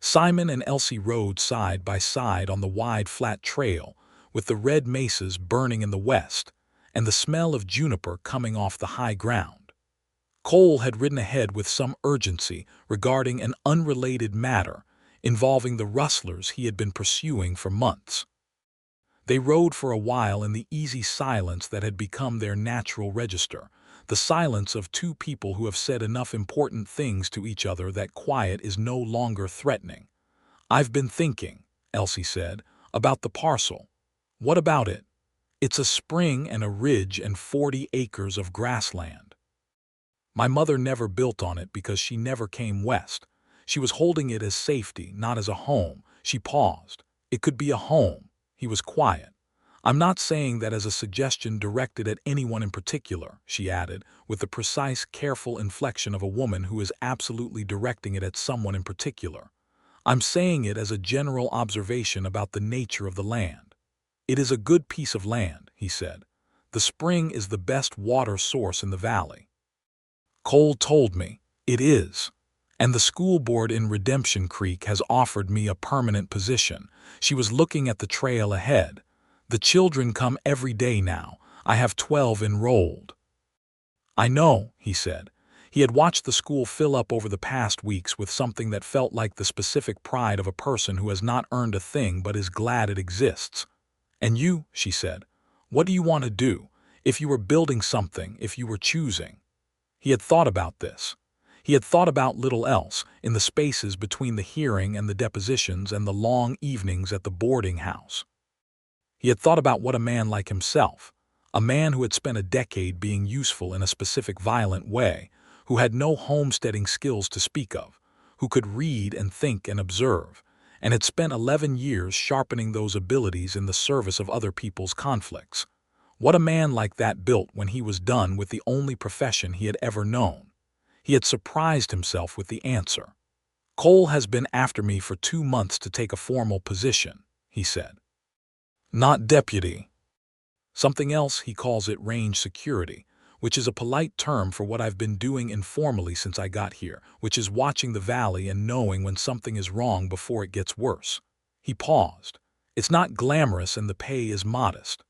Simon and Elsie rode side by side on the wide flat trail with the red mesas burning in the west and the smell of juniper coming off the high ground. Cole had ridden ahead with some urgency regarding an unrelated matter involving the rustlers he had been pursuing for months. They rode for a while in the easy silence that had become their natural register, the silence of 2 people who have said enough important things to each other that quiet is no longer threatening. "I've been thinking," Elsie said, "about the parcel." "What about it?" "It's a spring and a ridge and 40 acres of grassland. My mother never built on it because she never came west. She was holding it as safety, not as a home." She paused. "It could be a home." He was quiet. "I'm not saying that as a suggestion directed at anyone in particular," she added, with the precise, careful inflection of a woman who is absolutely directing it at someone in particular. "I'm saying it as a general observation about the nature of the land. It is a good piece of land," he said. "The spring is the best water source in the valley." "Cole told me it is. And the school board in Redemption Creek has offered me a permanent position." She was looking at the trail ahead. "The children come every day now. I have 12 enrolled." "I know," he said. He had watched the school fill up over the past weeks with something that felt like the specific pride of a person who has not earned a thing but is glad it exists. "And you," she said, "what do you want to do? If you were building something, if you were choosing?" He had thought about this. He had thought about little else in the spaces between the hearing and the depositions and the long evenings at the boarding house. He had thought about what a man like himself, a man who had spent a decade being useful in a specific violent way, who had no homesteading skills to speak of, who could read and think and observe, and had spent 11 years sharpening those abilities in the service of other people's conflicts. What a man like that built when he was done with the only profession he had ever known. He had surprised himself with the answer. Cole has been after me for 2 months to take a formal position, he said. Not deputy. Something else, he calls it range security, which is a polite term for what I've been doing informally since I got here, which is watching the valley and knowing when something is wrong before it gets worse. He paused. It's not glamorous and the pay is modest.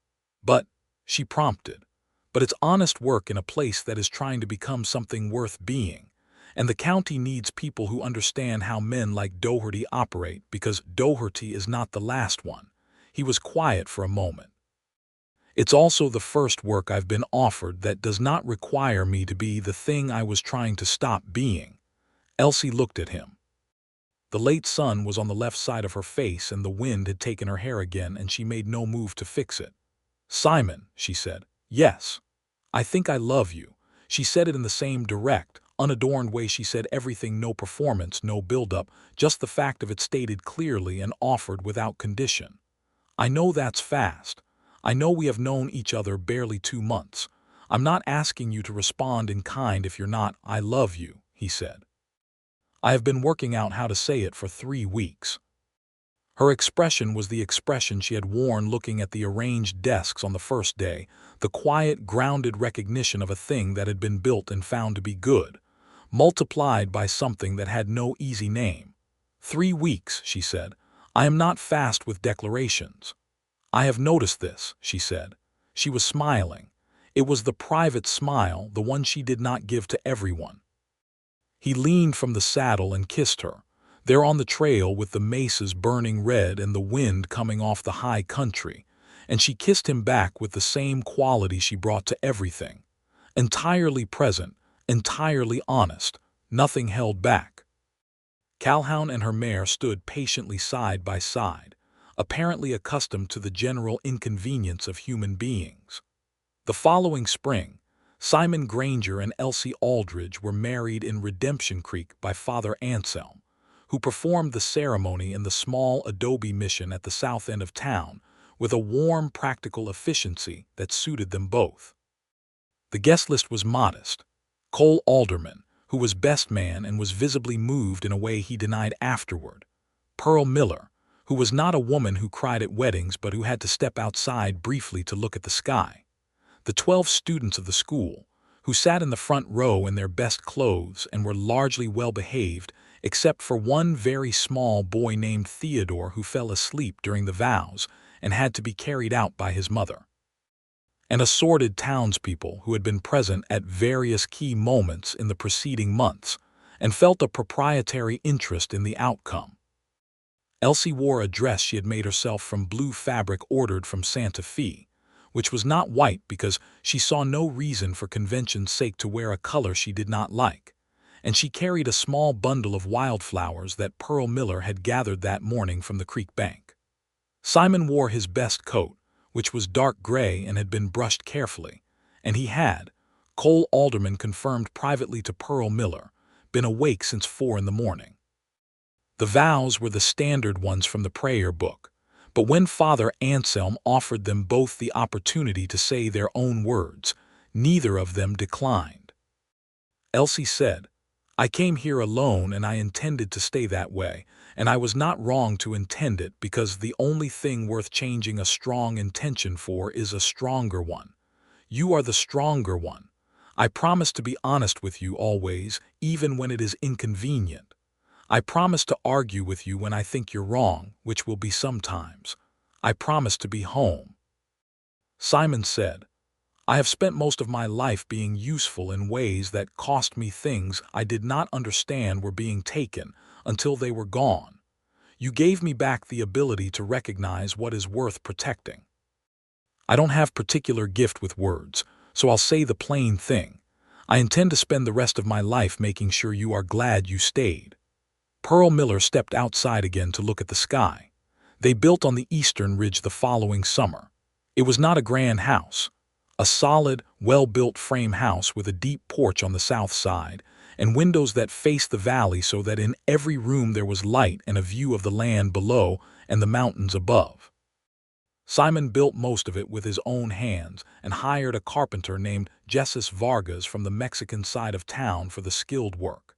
But, she prompted, but it's honest work in a place that is trying to become something worth being. And the county needs people who understand how men like Doherty operate, because Doherty is not the last one. He was quiet for a moment. It's also the first work I've been offered that does not require me to be the thing I was trying to stop being. Elsie looked at him. The late sun was on the left side of her face and the wind had taken her hair again and she made no move to fix it. Simon, she said. Yes. I think I love you. She said it in the same direct, unadorned way she said everything, no performance, no build-up, just the fact of it stated clearly and offered without condition. I know that's fast. I know we have known each other barely 2 months. I'm not asking you to respond in kind if you're not. I love you, he said. I have been working out how to say it for 3 weeks. Her expression was the expression she had worn looking at the arranged desks on the first day, the quiet, grounded recognition of a thing that had been built and found to be good, multiplied by something that had no easy name. 3 weeks, she said. I am not fast with declarations. I have noticed this, she said. She was smiling. It was the private smile, the one she did not give to everyone. He leaned from the saddle and kissed her, there on the trail with the mesas burning red and the wind coming off the high country, and she kissed him back with the same quality she brought to everything. Entirely present, entirely honest, nothing held back. Calhoun and her mare stood patiently side by side, apparently accustomed to the general inconvenience of human beings. The following spring, Simon Granger and Elsie Aldridge were married in Redemption Creek by Father Anselm, who performed the ceremony in the small adobe mission at the south end of town with a warm, practical efficiency that suited them both. The guest list was modest. Cole Alderman, who was best man and was visibly moved in a way he denied afterward. Pearl Miller, who was not a woman who cried at weddings but who had to step outside briefly to look at the sky. The 12 students of the school, who sat in the front row in their best clothes and were largely well-behaved, except for one very small boy named Theodore who fell asleep during the vows and had to be carried out by his mother. And assorted townspeople who had been present at various key moments in the preceding months and felt a proprietary interest in the outcome. Elsie wore a dress she had made herself from blue fabric ordered from Santa Fe, which was not white because she saw no reason for convention's sake to wear a color she did not like, and she carried a small bundle of wildflowers that Pearl Miller had gathered that morning from the creek bank. Simon wore his best coat, which was dark gray and had been brushed carefully, and he had, Cole Alderman confirmed privately to Pearl Miller, been awake since 4 in the morning. The vows were the standard ones from the prayer book, but when Father Anselm offered them both the opportunity to say their own words, neither of them declined. Elsie said, I came here alone and I intended to stay that way, and I was not wrong to intend it because the only thing worth changing a strong intention for is a stronger one. You are the stronger one. I promise to be honest with you always, even when it is inconvenient. I promise to argue with you when I think you're wrong, which will be sometimes. I promise to be home. Simon said, I have spent most of my life being useful in ways that cost me things I did not understand were being taken until they were gone. You gave me back the ability to recognize what is worth protecting. I don't have particular gift with words, so I'll say the plain thing. I intend to spend the rest of my life making sure you are glad you stayed. Pearl Miller stepped outside again to look at the sky. They built on the eastern ridge the following summer. It was not a grand house. A solid, well-built frame house with a deep porch on the south side and windows that faced the valley so that in every room there was light and a view of the land below and the mountains above. Simon built most of it with his own hands and hired a carpenter named Jesus Vargas from the Mexican side of town for the skilled work.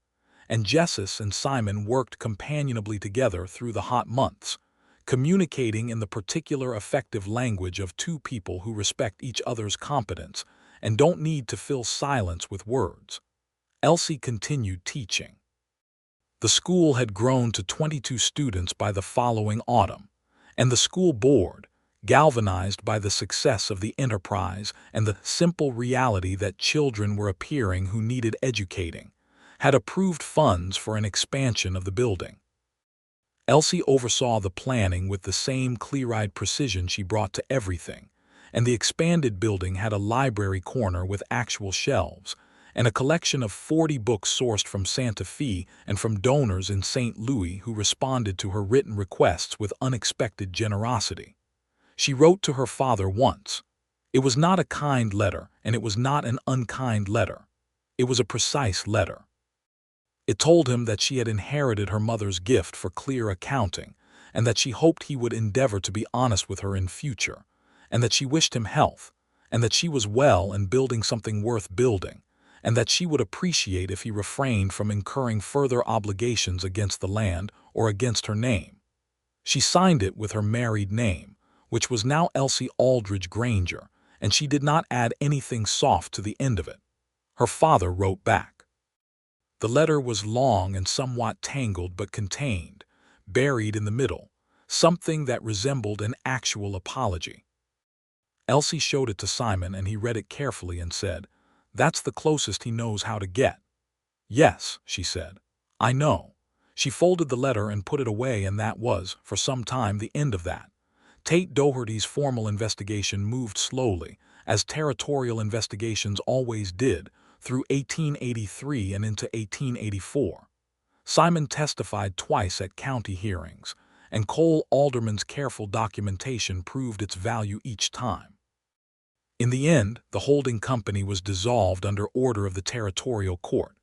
and Jessus and Simon worked companionably together through the hot months, communicating in the particular effective language of two people who respect each other's competence and don't need to fill silence with words. Elsie continued teaching. The school had grown to 22 students by the following autumn, and the school board, galvanized by the success of the enterprise and the simple reality that children were appearing who needed educating, had approved funds for an expansion of the building. Elsie oversaw the planning with the same clear-eyed precision she brought to everything, and the expanded building had a library corner with actual shelves, and a collection of 40 books sourced from Santa Fe and from donors in St. Louis who responded to her written requests with unexpected generosity. She wrote to her father once. It was not a kind letter, and it was not an unkind letter. It was a precise letter. It told him that she had inherited her mother's gift for clear accounting, and that she hoped he would endeavor to be honest with her in future, and that she wished him health, and that she was well and building something worth building, and that she would appreciate if he refrained from incurring further obligations against the land or against her name. She signed it with her married name, which was now Elsie Aldridge Granger, and she did not add anything soft to the end of it. Her father wrote back. The letter was long and somewhat tangled but contained, buried in the middle, something that resembled an actual apology. Elsie showed it to Simon, and he read it carefully and said, "That's the closest he knows how to get." "Yes," she said, "I know." She folded the letter and put it away, and that was, for some time, the end of that. Tate Doherty's formal investigation moved slowly, as territorial investigations always did, through 1883 and into 1884. Simon testified twice at county hearings, and Cole Alderman's careful documentation proved its value each time. In the end, the holding company was dissolved under order of the territorial court.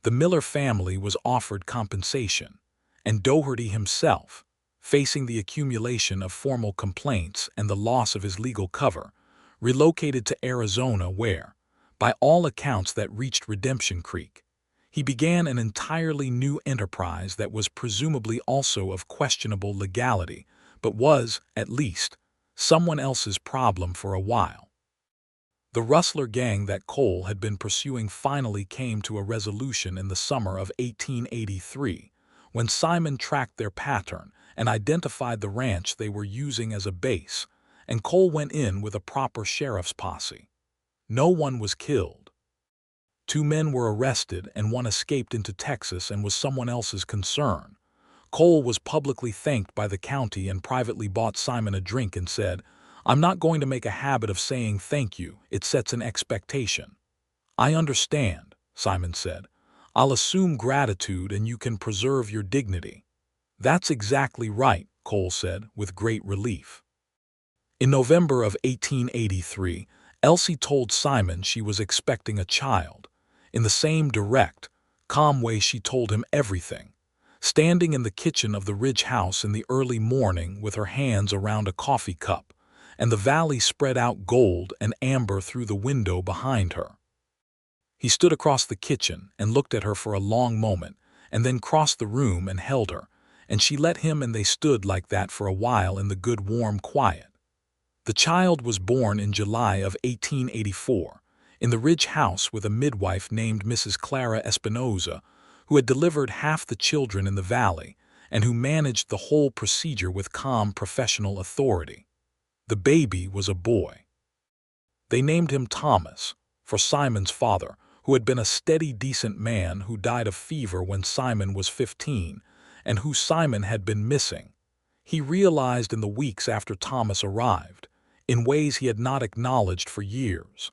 The Miller family was offered compensation, and Doherty himself, facing the accumulation of formal complaints and the loss of his legal cover, relocated to Arizona where, by all accounts that reached Redemption Creek, he began an entirely new enterprise that was presumably also of questionable legality, but was, at least, someone else's problem for a while. The rustler gang that Cole had been pursuing finally came to a resolution in the summer of 1883, when Simon tracked their pattern and identified the ranch they were using as a base, and Cole went in with a proper sheriff's posse. No one was killed. 2 men were arrested and 1 escaped into Texas and was someone else's concern. Cole was publicly thanked by the county and privately bought Simon a drink and said, "I'm not going to make a habit of saying thank you. It sets an expectation." "I understand," Simon said. "I'll assume gratitude and you can preserve your dignity." "That's exactly right," Cole said, with great relief. In November of 1883, Elsie told Simon she was expecting a child. In the same direct, calm way she told him everything, standing in the kitchen of the Ridge house in the early morning with her hands around a coffee cup, and the valley spread out gold and amber through the window behind her. He stood across the kitchen and looked at her for a long moment, and then crossed the room and held her, and she let him, and they stood like that for a while in the good warm quiet. The child was born in July of 1884, in the Ridge house with a midwife named Mrs. Clara Espinoza, who had delivered half the children in the valley, and who managed the whole procedure with calm professional authority. The baby was a boy. They named him Thomas, for Simon's father, who had been a steady, decent man who died of fever when Simon was 15, and who Simon had been missing. He realized in the weeks after Thomas arrived, in ways he had not acknowledged for years.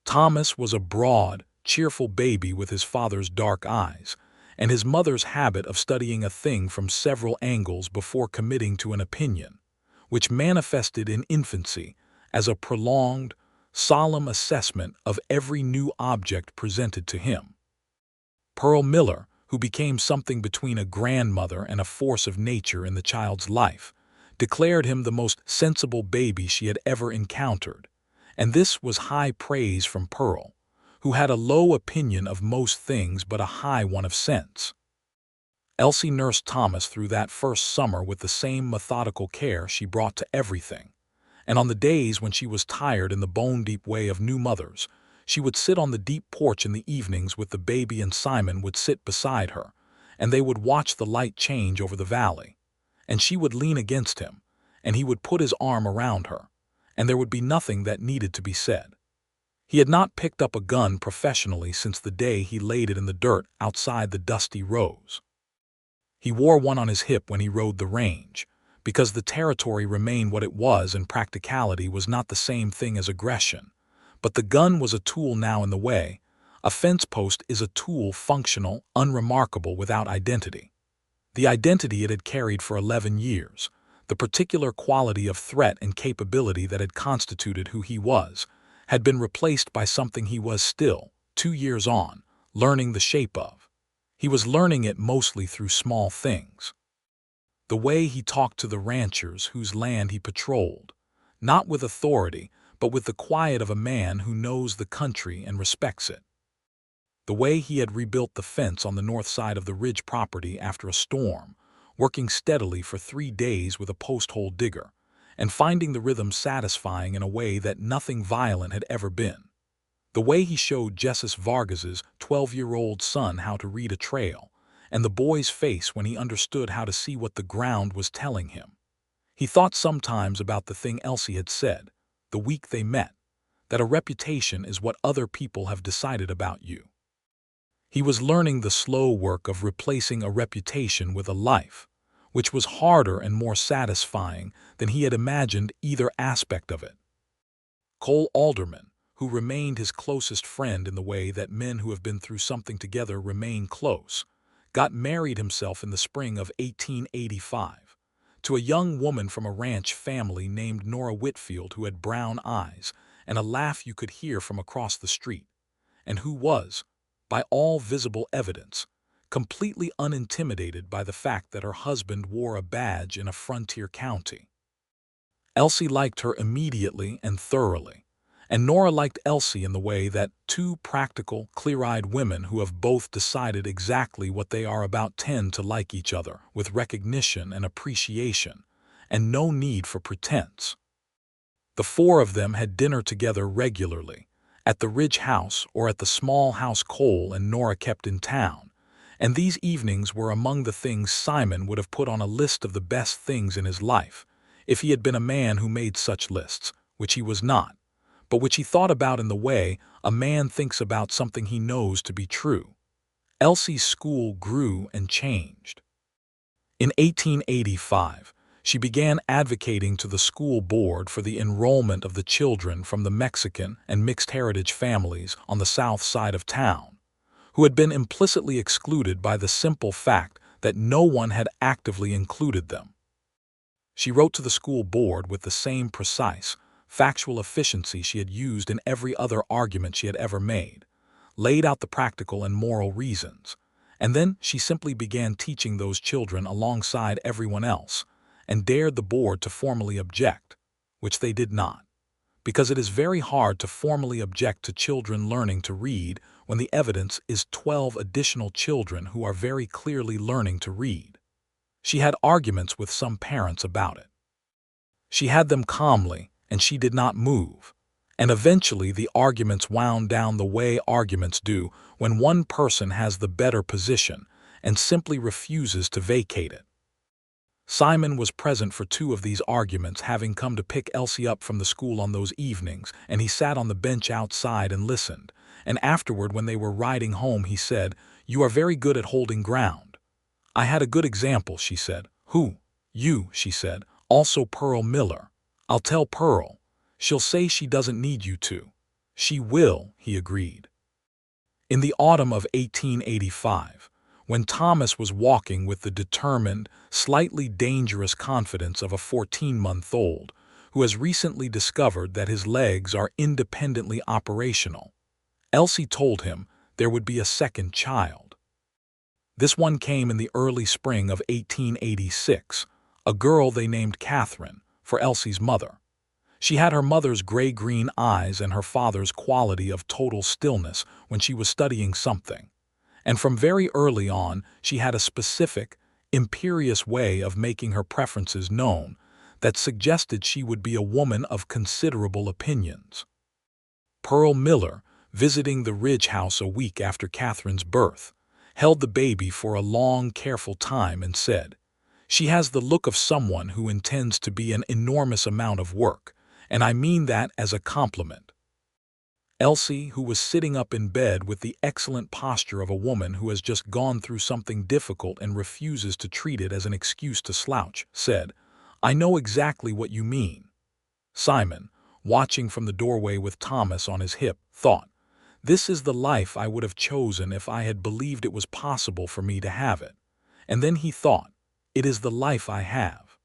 Thomas was a broad, cheerful baby with his father's dark eyes, and his mother's habit of studying a thing from several angles before committing to an opinion, which manifested in infancy as a prolonged, solemn assessment of every new object presented to him. Pearl Miller, who became something between a grandmother and a force of nature in the child's life, declared him the most sensible baby she had ever encountered, and this was high praise from Pearl, who had a low opinion of most things but a high one of sense. Elsie nursed Thomas through that first summer with the same methodical care she brought to everything, and on the days when she was tired in the bone-deep way of new mothers, she would sit on the deep porch in the evenings with the baby and Simon would sit beside her, and they would watch the light change over the valley, and she would lean against him, and he would put his arm around her, and there would be nothing that needed to be said. He had not picked up a gun professionally since the day he laid it in the dirt outside the dusty Rose. He wore one on his hip when he rode the range, because the territory remained what it was and practicality was not the same thing as aggression. But the gun was a tool now in the way. A fence post is a tool functional, unremarkable, without identity. The identity it had carried for 11 years, the particular quality of threat and capability that had constituted who he was, had been replaced by something he was still, 2 years on, learning the shape of. He was learning it mostly through small things. The way he talked to the ranchers whose land he patrolled, not with authority, but with the quiet of a man who knows the country and respects it. The way he had rebuilt the fence on the north side of the ridge property after a storm, working steadily for 3 days with a post-hole digger, and finding the rhythm satisfying in a way that nothing violent had ever been. The way he showed Jessus Vargas's 12-year-old son how to read a trail, and the boy's face when he understood how to see what the ground was telling him. He thought sometimes about the thing Elsie had said, the week they met, that a reputation is what other people have decided about you. He was learning the slow work of replacing a reputation with a life, which was harder and more satisfying than he had imagined either aspect of it. Cole Alderman, who remained his closest friend in the way that men who have been through something together remain close, got married himself in the spring of 1885 to a young woman from a ranch family named Nora Whitfield, who had brown eyes and a laugh you could hear from across the street, and who was, by all visible evidence, completely unintimidated by the fact that her husband wore a badge in a frontier county. Elsie liked her immediately and thoroughly, and Nora liked Elsie in the way that two practical, clear-eyed women who have both decided exactly what they are about tend to like each other, with recognition and appreciation, and no need for pretense. The 4 of them had dinner together regularly, at the Ridge House or at the small house Cole and Nora kept in town, and these evenings were among the things Simon would have put on a list of the best things in his life, if he had been a man who made such lists, which he was not, but which he thought about in the way a man thinks about something he knows to be true. Elsie's school grew and changed. In 1885, she began advocating to the school board for the enrollment of the children from the Mexican and mixed heritage families on the south side of town, who had been implicitly excluded by the simple fact that no one had actively included them. She wrote to the school board with the same precise, factual efficiency she had used in every other argument she had ever made, laid out the practical and moral reasons, and then she simply began teaching those children alongside everyone else, and dared the board to formally object, which they did not, because it is very hard to formally object to children learning to read when the evidence is 12 additional children who are very clearly learning to read. She had arguments with some parents about it. She had them calmly, and she did not move, and eventually the arguments wound down the way arguments do when one person has the better position and simply refuses to vacate it. Simon was present for 2 of these arguments, having come to pick Elsie up from the school on those evenings, and he sat on the bench outside and listened, and afterward when they were riding home he said, "You are very good at holding ground." "I had a good example," she said. "Who?" "You," she said. "Also Pearl Miller." "I'll tell Pearl. She'll say she doesn't need you to." "She will," he agreed. In the autumn of 1885, when Thomas was walking with the determined, slightly dangerous confidence of a 14-month-old who has recently discovered that his legs are independently operational, Elsie told him there would be a second child. This one came in the early spring of 1886, a girl they named Catherine, for Elsie's mother. She had her mother's gray-green eyes and her father's quality of total stillness when she was studying something. And from very early on, she had a specific, imperious way of making her preferences known that suggested she would be a woman of considerable opinions. Pearl Miller, visiting the Ridge house a week after Catherine's birth, held the baby for a long, careful time and said, "She has the look of someone who intends to be an enormous amount of work, and I mean that as a compliment." Elsie, who was sitting up in bed with the excellent posture of a woman who has just gone through something difficult and refuses to treat it as an excuse to slouch, said, "I know exactly what you mean." Simon, watching from the doorway with Thomas on his hip, thought, "This is the life I would have chosen if I had believed it was possible for me to have it." And then he thought, "It is the life I have."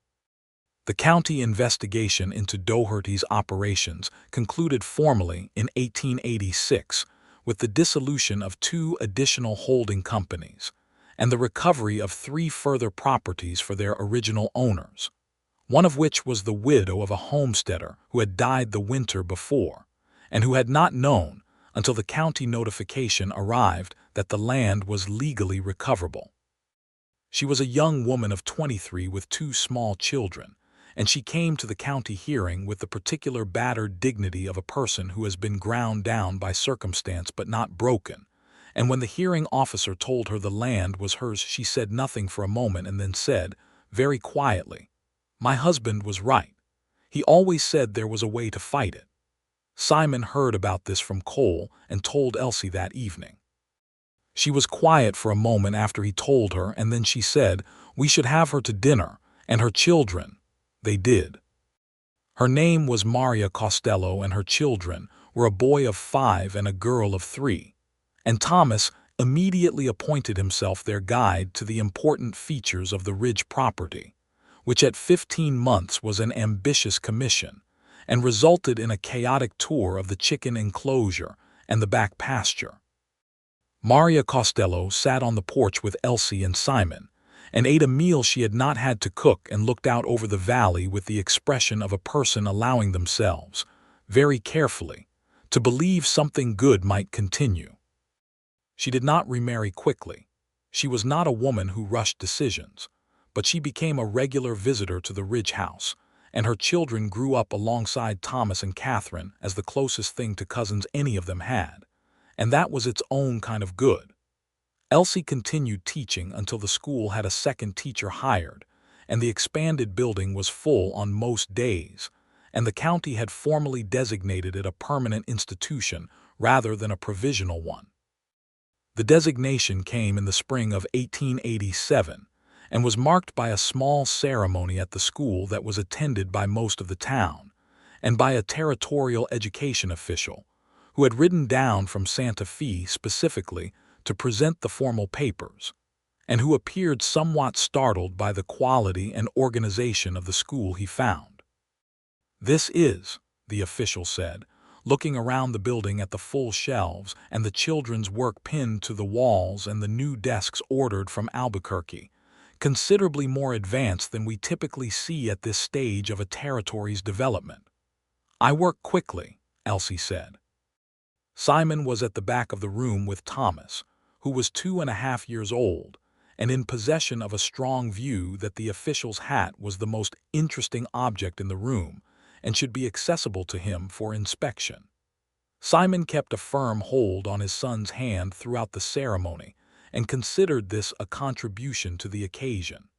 The county investigation into Doherty's operations concluded formally in 1886 with the dissolution of 2 additional holding companies and the recovery of 3 further properties for their original owners, one of which was the widow of a homesteader who had died the winter before and who had not known until the county notification arrived that the land was legally recoverable. She was a young woman of 23 with 2 small children, and she came to the county hearing with the particular battered dignity of a person who has been ground down by circumstance but not broken. And when the hearing officer told her the land was hers, she said nothing for a moment and then said, very quietly, "My husband was right. He always said there was a way to fight it." Simon heard about this from Cole and told Elsie that evening. She was quiet for a moment after he told her, and then she said, "We should have her to dinner, and her children." They did. Her name was Maria Costello, and her children were a boy of 5 and a girl of 3. And Thomas immediately appointed himself their guide to the important features of the Ridge property, which at 15 months was an ambitious commission, and resulted in a chaotic tour of the chicken enclosure and the back pasture. Maria Costello sat on the porch with Elsie and Simon, and ate a meal she had not had to cook, and looked out over the valley with the expression of a person allowing themselves, very carefully, to believe something good might continue. She did not remarry quickly. She was not a woman who rushed decisions, but she became a regular visitor to the Ridge house, and her children grew up alongside Thomas and Catherine as the closest thing to cousins any of them had, and that was its own kind of good. Elsie continued teaching until the school had a second teacher hired, and the expanded building was full on most days, and the county had formally designated it a permanent institution rather than a provisional one. The designation came in the spring of 1887 and was marked by a small ceremony at the school that was attended by most of the town, and by a territorial education official who had ridden down from Santa Fe specifically to present the formal papers, and who appeared somewhat startled by the quality and organization of the school he found. "This is," the official said, looking around the building at the full shelves and the children's work pinned to the walls and the new desks ordered from Albuquerque, "considerably more advanced than we typically see at this stage of a territory's development." "I work quickly," Elsie said. Simon was at the back of the room with Thomas, who was 2.5 years old, and in possession of a strong view that the official's hat was the most interesting object in the room and should be accessible to him for inspection. Simon kept a firm hold on his son's hand throughout the ceremony and considered this a contribution to the occasion.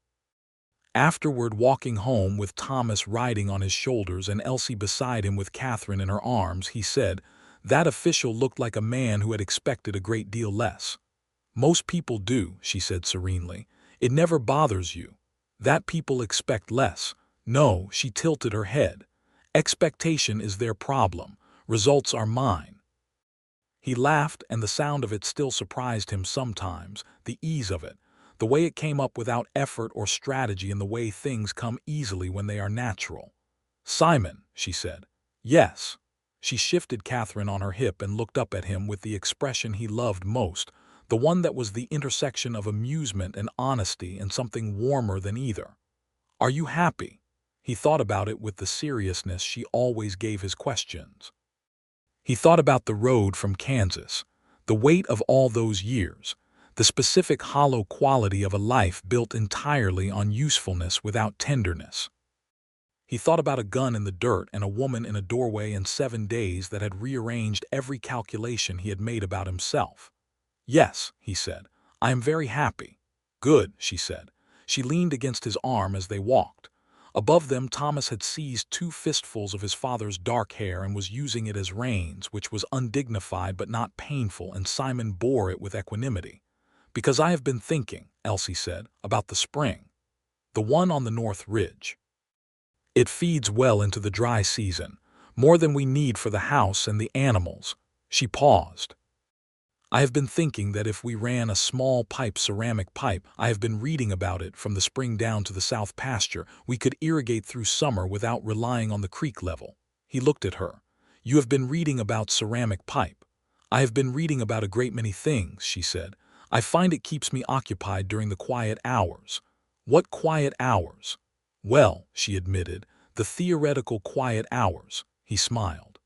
Afterward, walking home with Thomas riding on his shoulders and Elsie beside him with Catherine in her arms, he said, "That official looked like a man who had expected a great deal less." "Most people do," she said serenely. "It never bothers you. That people expect less." "No," she tilted her head. "Expectation is their problem. Results are mine." He laughed, and the sound of it still surprised him sometimes, the ease of it, the way it came up without effort or strategy, and the way things come easily when they are natural. "Simon," she said. "Yes." She shifted Catherine on her hip and looked up at him with the expression he loved most, the one that was the intersection of amusement and honesty and something warmer than either. "Are you happy?" He thought about it with the seriousness she always gave his questions. He thought about the road from Kansas, the weight of all those years, the specific hollow quality of a life built entirely on usefulness without tenderness. He thought about a gun in the dirt and a woman in a doorway in 7 days that had rearranged every calculation he had made about himself. "Yes," he said, "I am very happy." "Good," she said. She leaned against his arm as they walked. Above them, Thomas had seized 2 fistfuls of his father's dark hair and was using it as reins, which was undignified but not painful, and Simon bore it with equanimity. "Because I have been thinking," Elsie said, "about the spring. The one on the North Ridge. It feeds well into the dry season, more than we need for the house and the animals." She paused. "I have been thinking that if we ran a small ceramic pipe, I have been reading about it, from the spring down to the south pasture, we could irrigate through summer without relying on the creek level." He looked at her. "You have been reading about ceramic pipe." "I have been reading about a great many things," she said. "I find it keeps me occupied during the quiet hours." "What quiet hours?" "Well," she admitted, "the theoretical quiet hours." He smiled.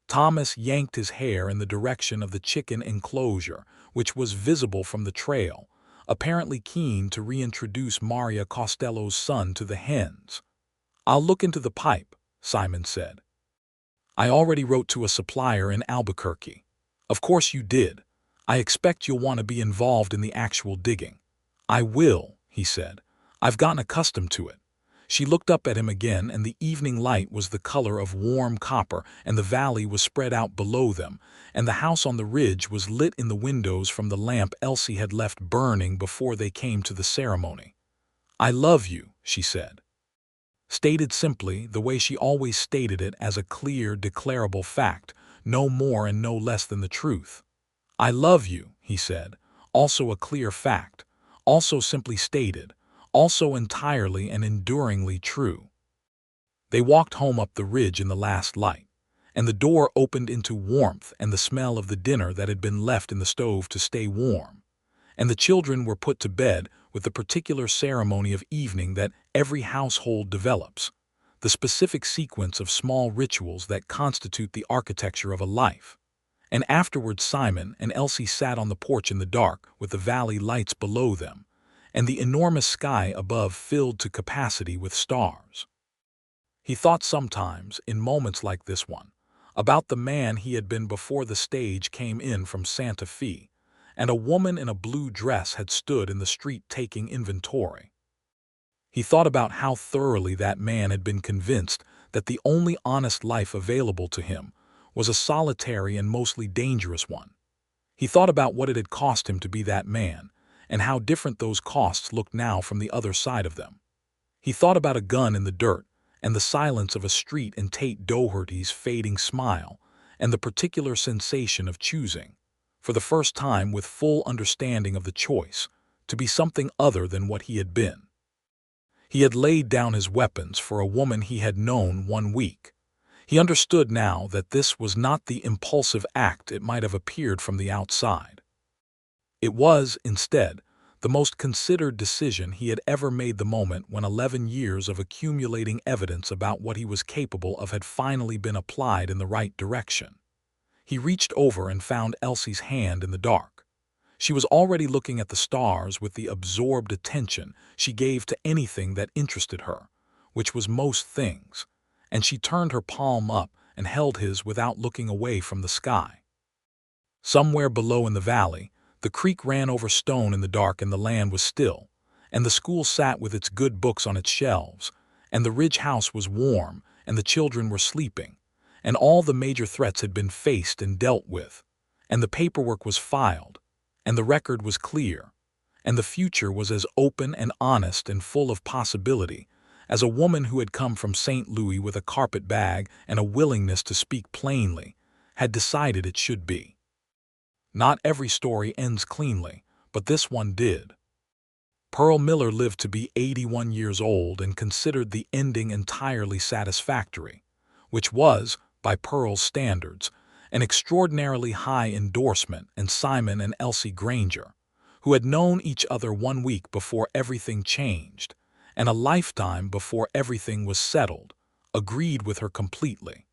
Thomas yanked his hair in the direction of the chicken enclosure, which was visible from the trail, apparently keen to reintroduce Maria Costello's son to the hens. "I'll look into the pipe," Simon said. "I already wrote to a supplier in Albuquerque." "Of course you did. I expect you'll want to be involved in the actual digging." "I will," he said. "I've gotten accustomed to it." She looked up at him again, and the evening light was the color of warm copper, and the valley was spread out below them, and the house on the ridge was lit in the windows from the lamp Elsie had left burning before they came to the ceremony. "I love you," she said. Stated simply, the way she always stated it, as a clear, declarable fact, no more and no less than the truth. "I love you," he said, also a clear fact, also simply stated, also entirely and enduringly true. They walked home up the ridge in the last light, and the door opened into warmth and the smell of the dinner that had been left in the stove to stay warm, and the children were put to bed with the particular ceremony of evening that every household develops, the specific sequence of small rituals that constitute the architecture of a life. And afterwards Simon and Elsie sat on the porch in the dark, with the valley lights below them, and the enormous sky above filled to capacity with stars. He thought sometimes, in moments like this one, about the man he had been before the stage came in from Santa Fe, and a woman in a blue dress had stood in the street taking inventory. He thought about how thoroughly that man had been convinced that the only honest life available to him was a solitary and mostly dangerous one. He thought about what it had cost him to be that man, and how different those costs looked now from the other side of them. He thought about a gun in the dirt, and the silence of a street, and Tate Doherty's fading smile, and the particular sensation of choosing, for the first time with full understanding of the choice, to be something other than what he had been. He had laid down his weapons for a woman he had known 1 week. He understood now that this was not the impulsive act it might have appeared from the outside. It was, instead, the most considered decision he had ever made, the moment when 11 years of accumulating evidence about what he was capable of had finally been applied in the right direction. He reached over and found Elsie's hand in the dark. She was already looking at the stars with the absorbed attention she gave to anything that interested her, which was most things, and she turned her palm up and held his without looking away from the sky. Somewhere below in the valley, the creek ran over stone in the dark, and the land was still, and the school sat with its good books on its shelves, and the ridge house was warm, and the children were sleeping, and all the major threats had been faced and dealt with, and the paperwork was filed, and the record was clear, and the future was as open and honest and full of possibility as a woman who had come from St. Louis with a carpet bag and a willingness to speak plainly had decided it should be. Not every story ends cleanly, but this one did. Pearl Miller lived to be 81 years old and considered the ending entirely satisfactory, which was, by Pearl's standards, an extraordinarily high endorsement, and Simon and Elsie Granger, who had known each other 1 week before everything changed, and a lifetime before everything was settled, agreed with her completely.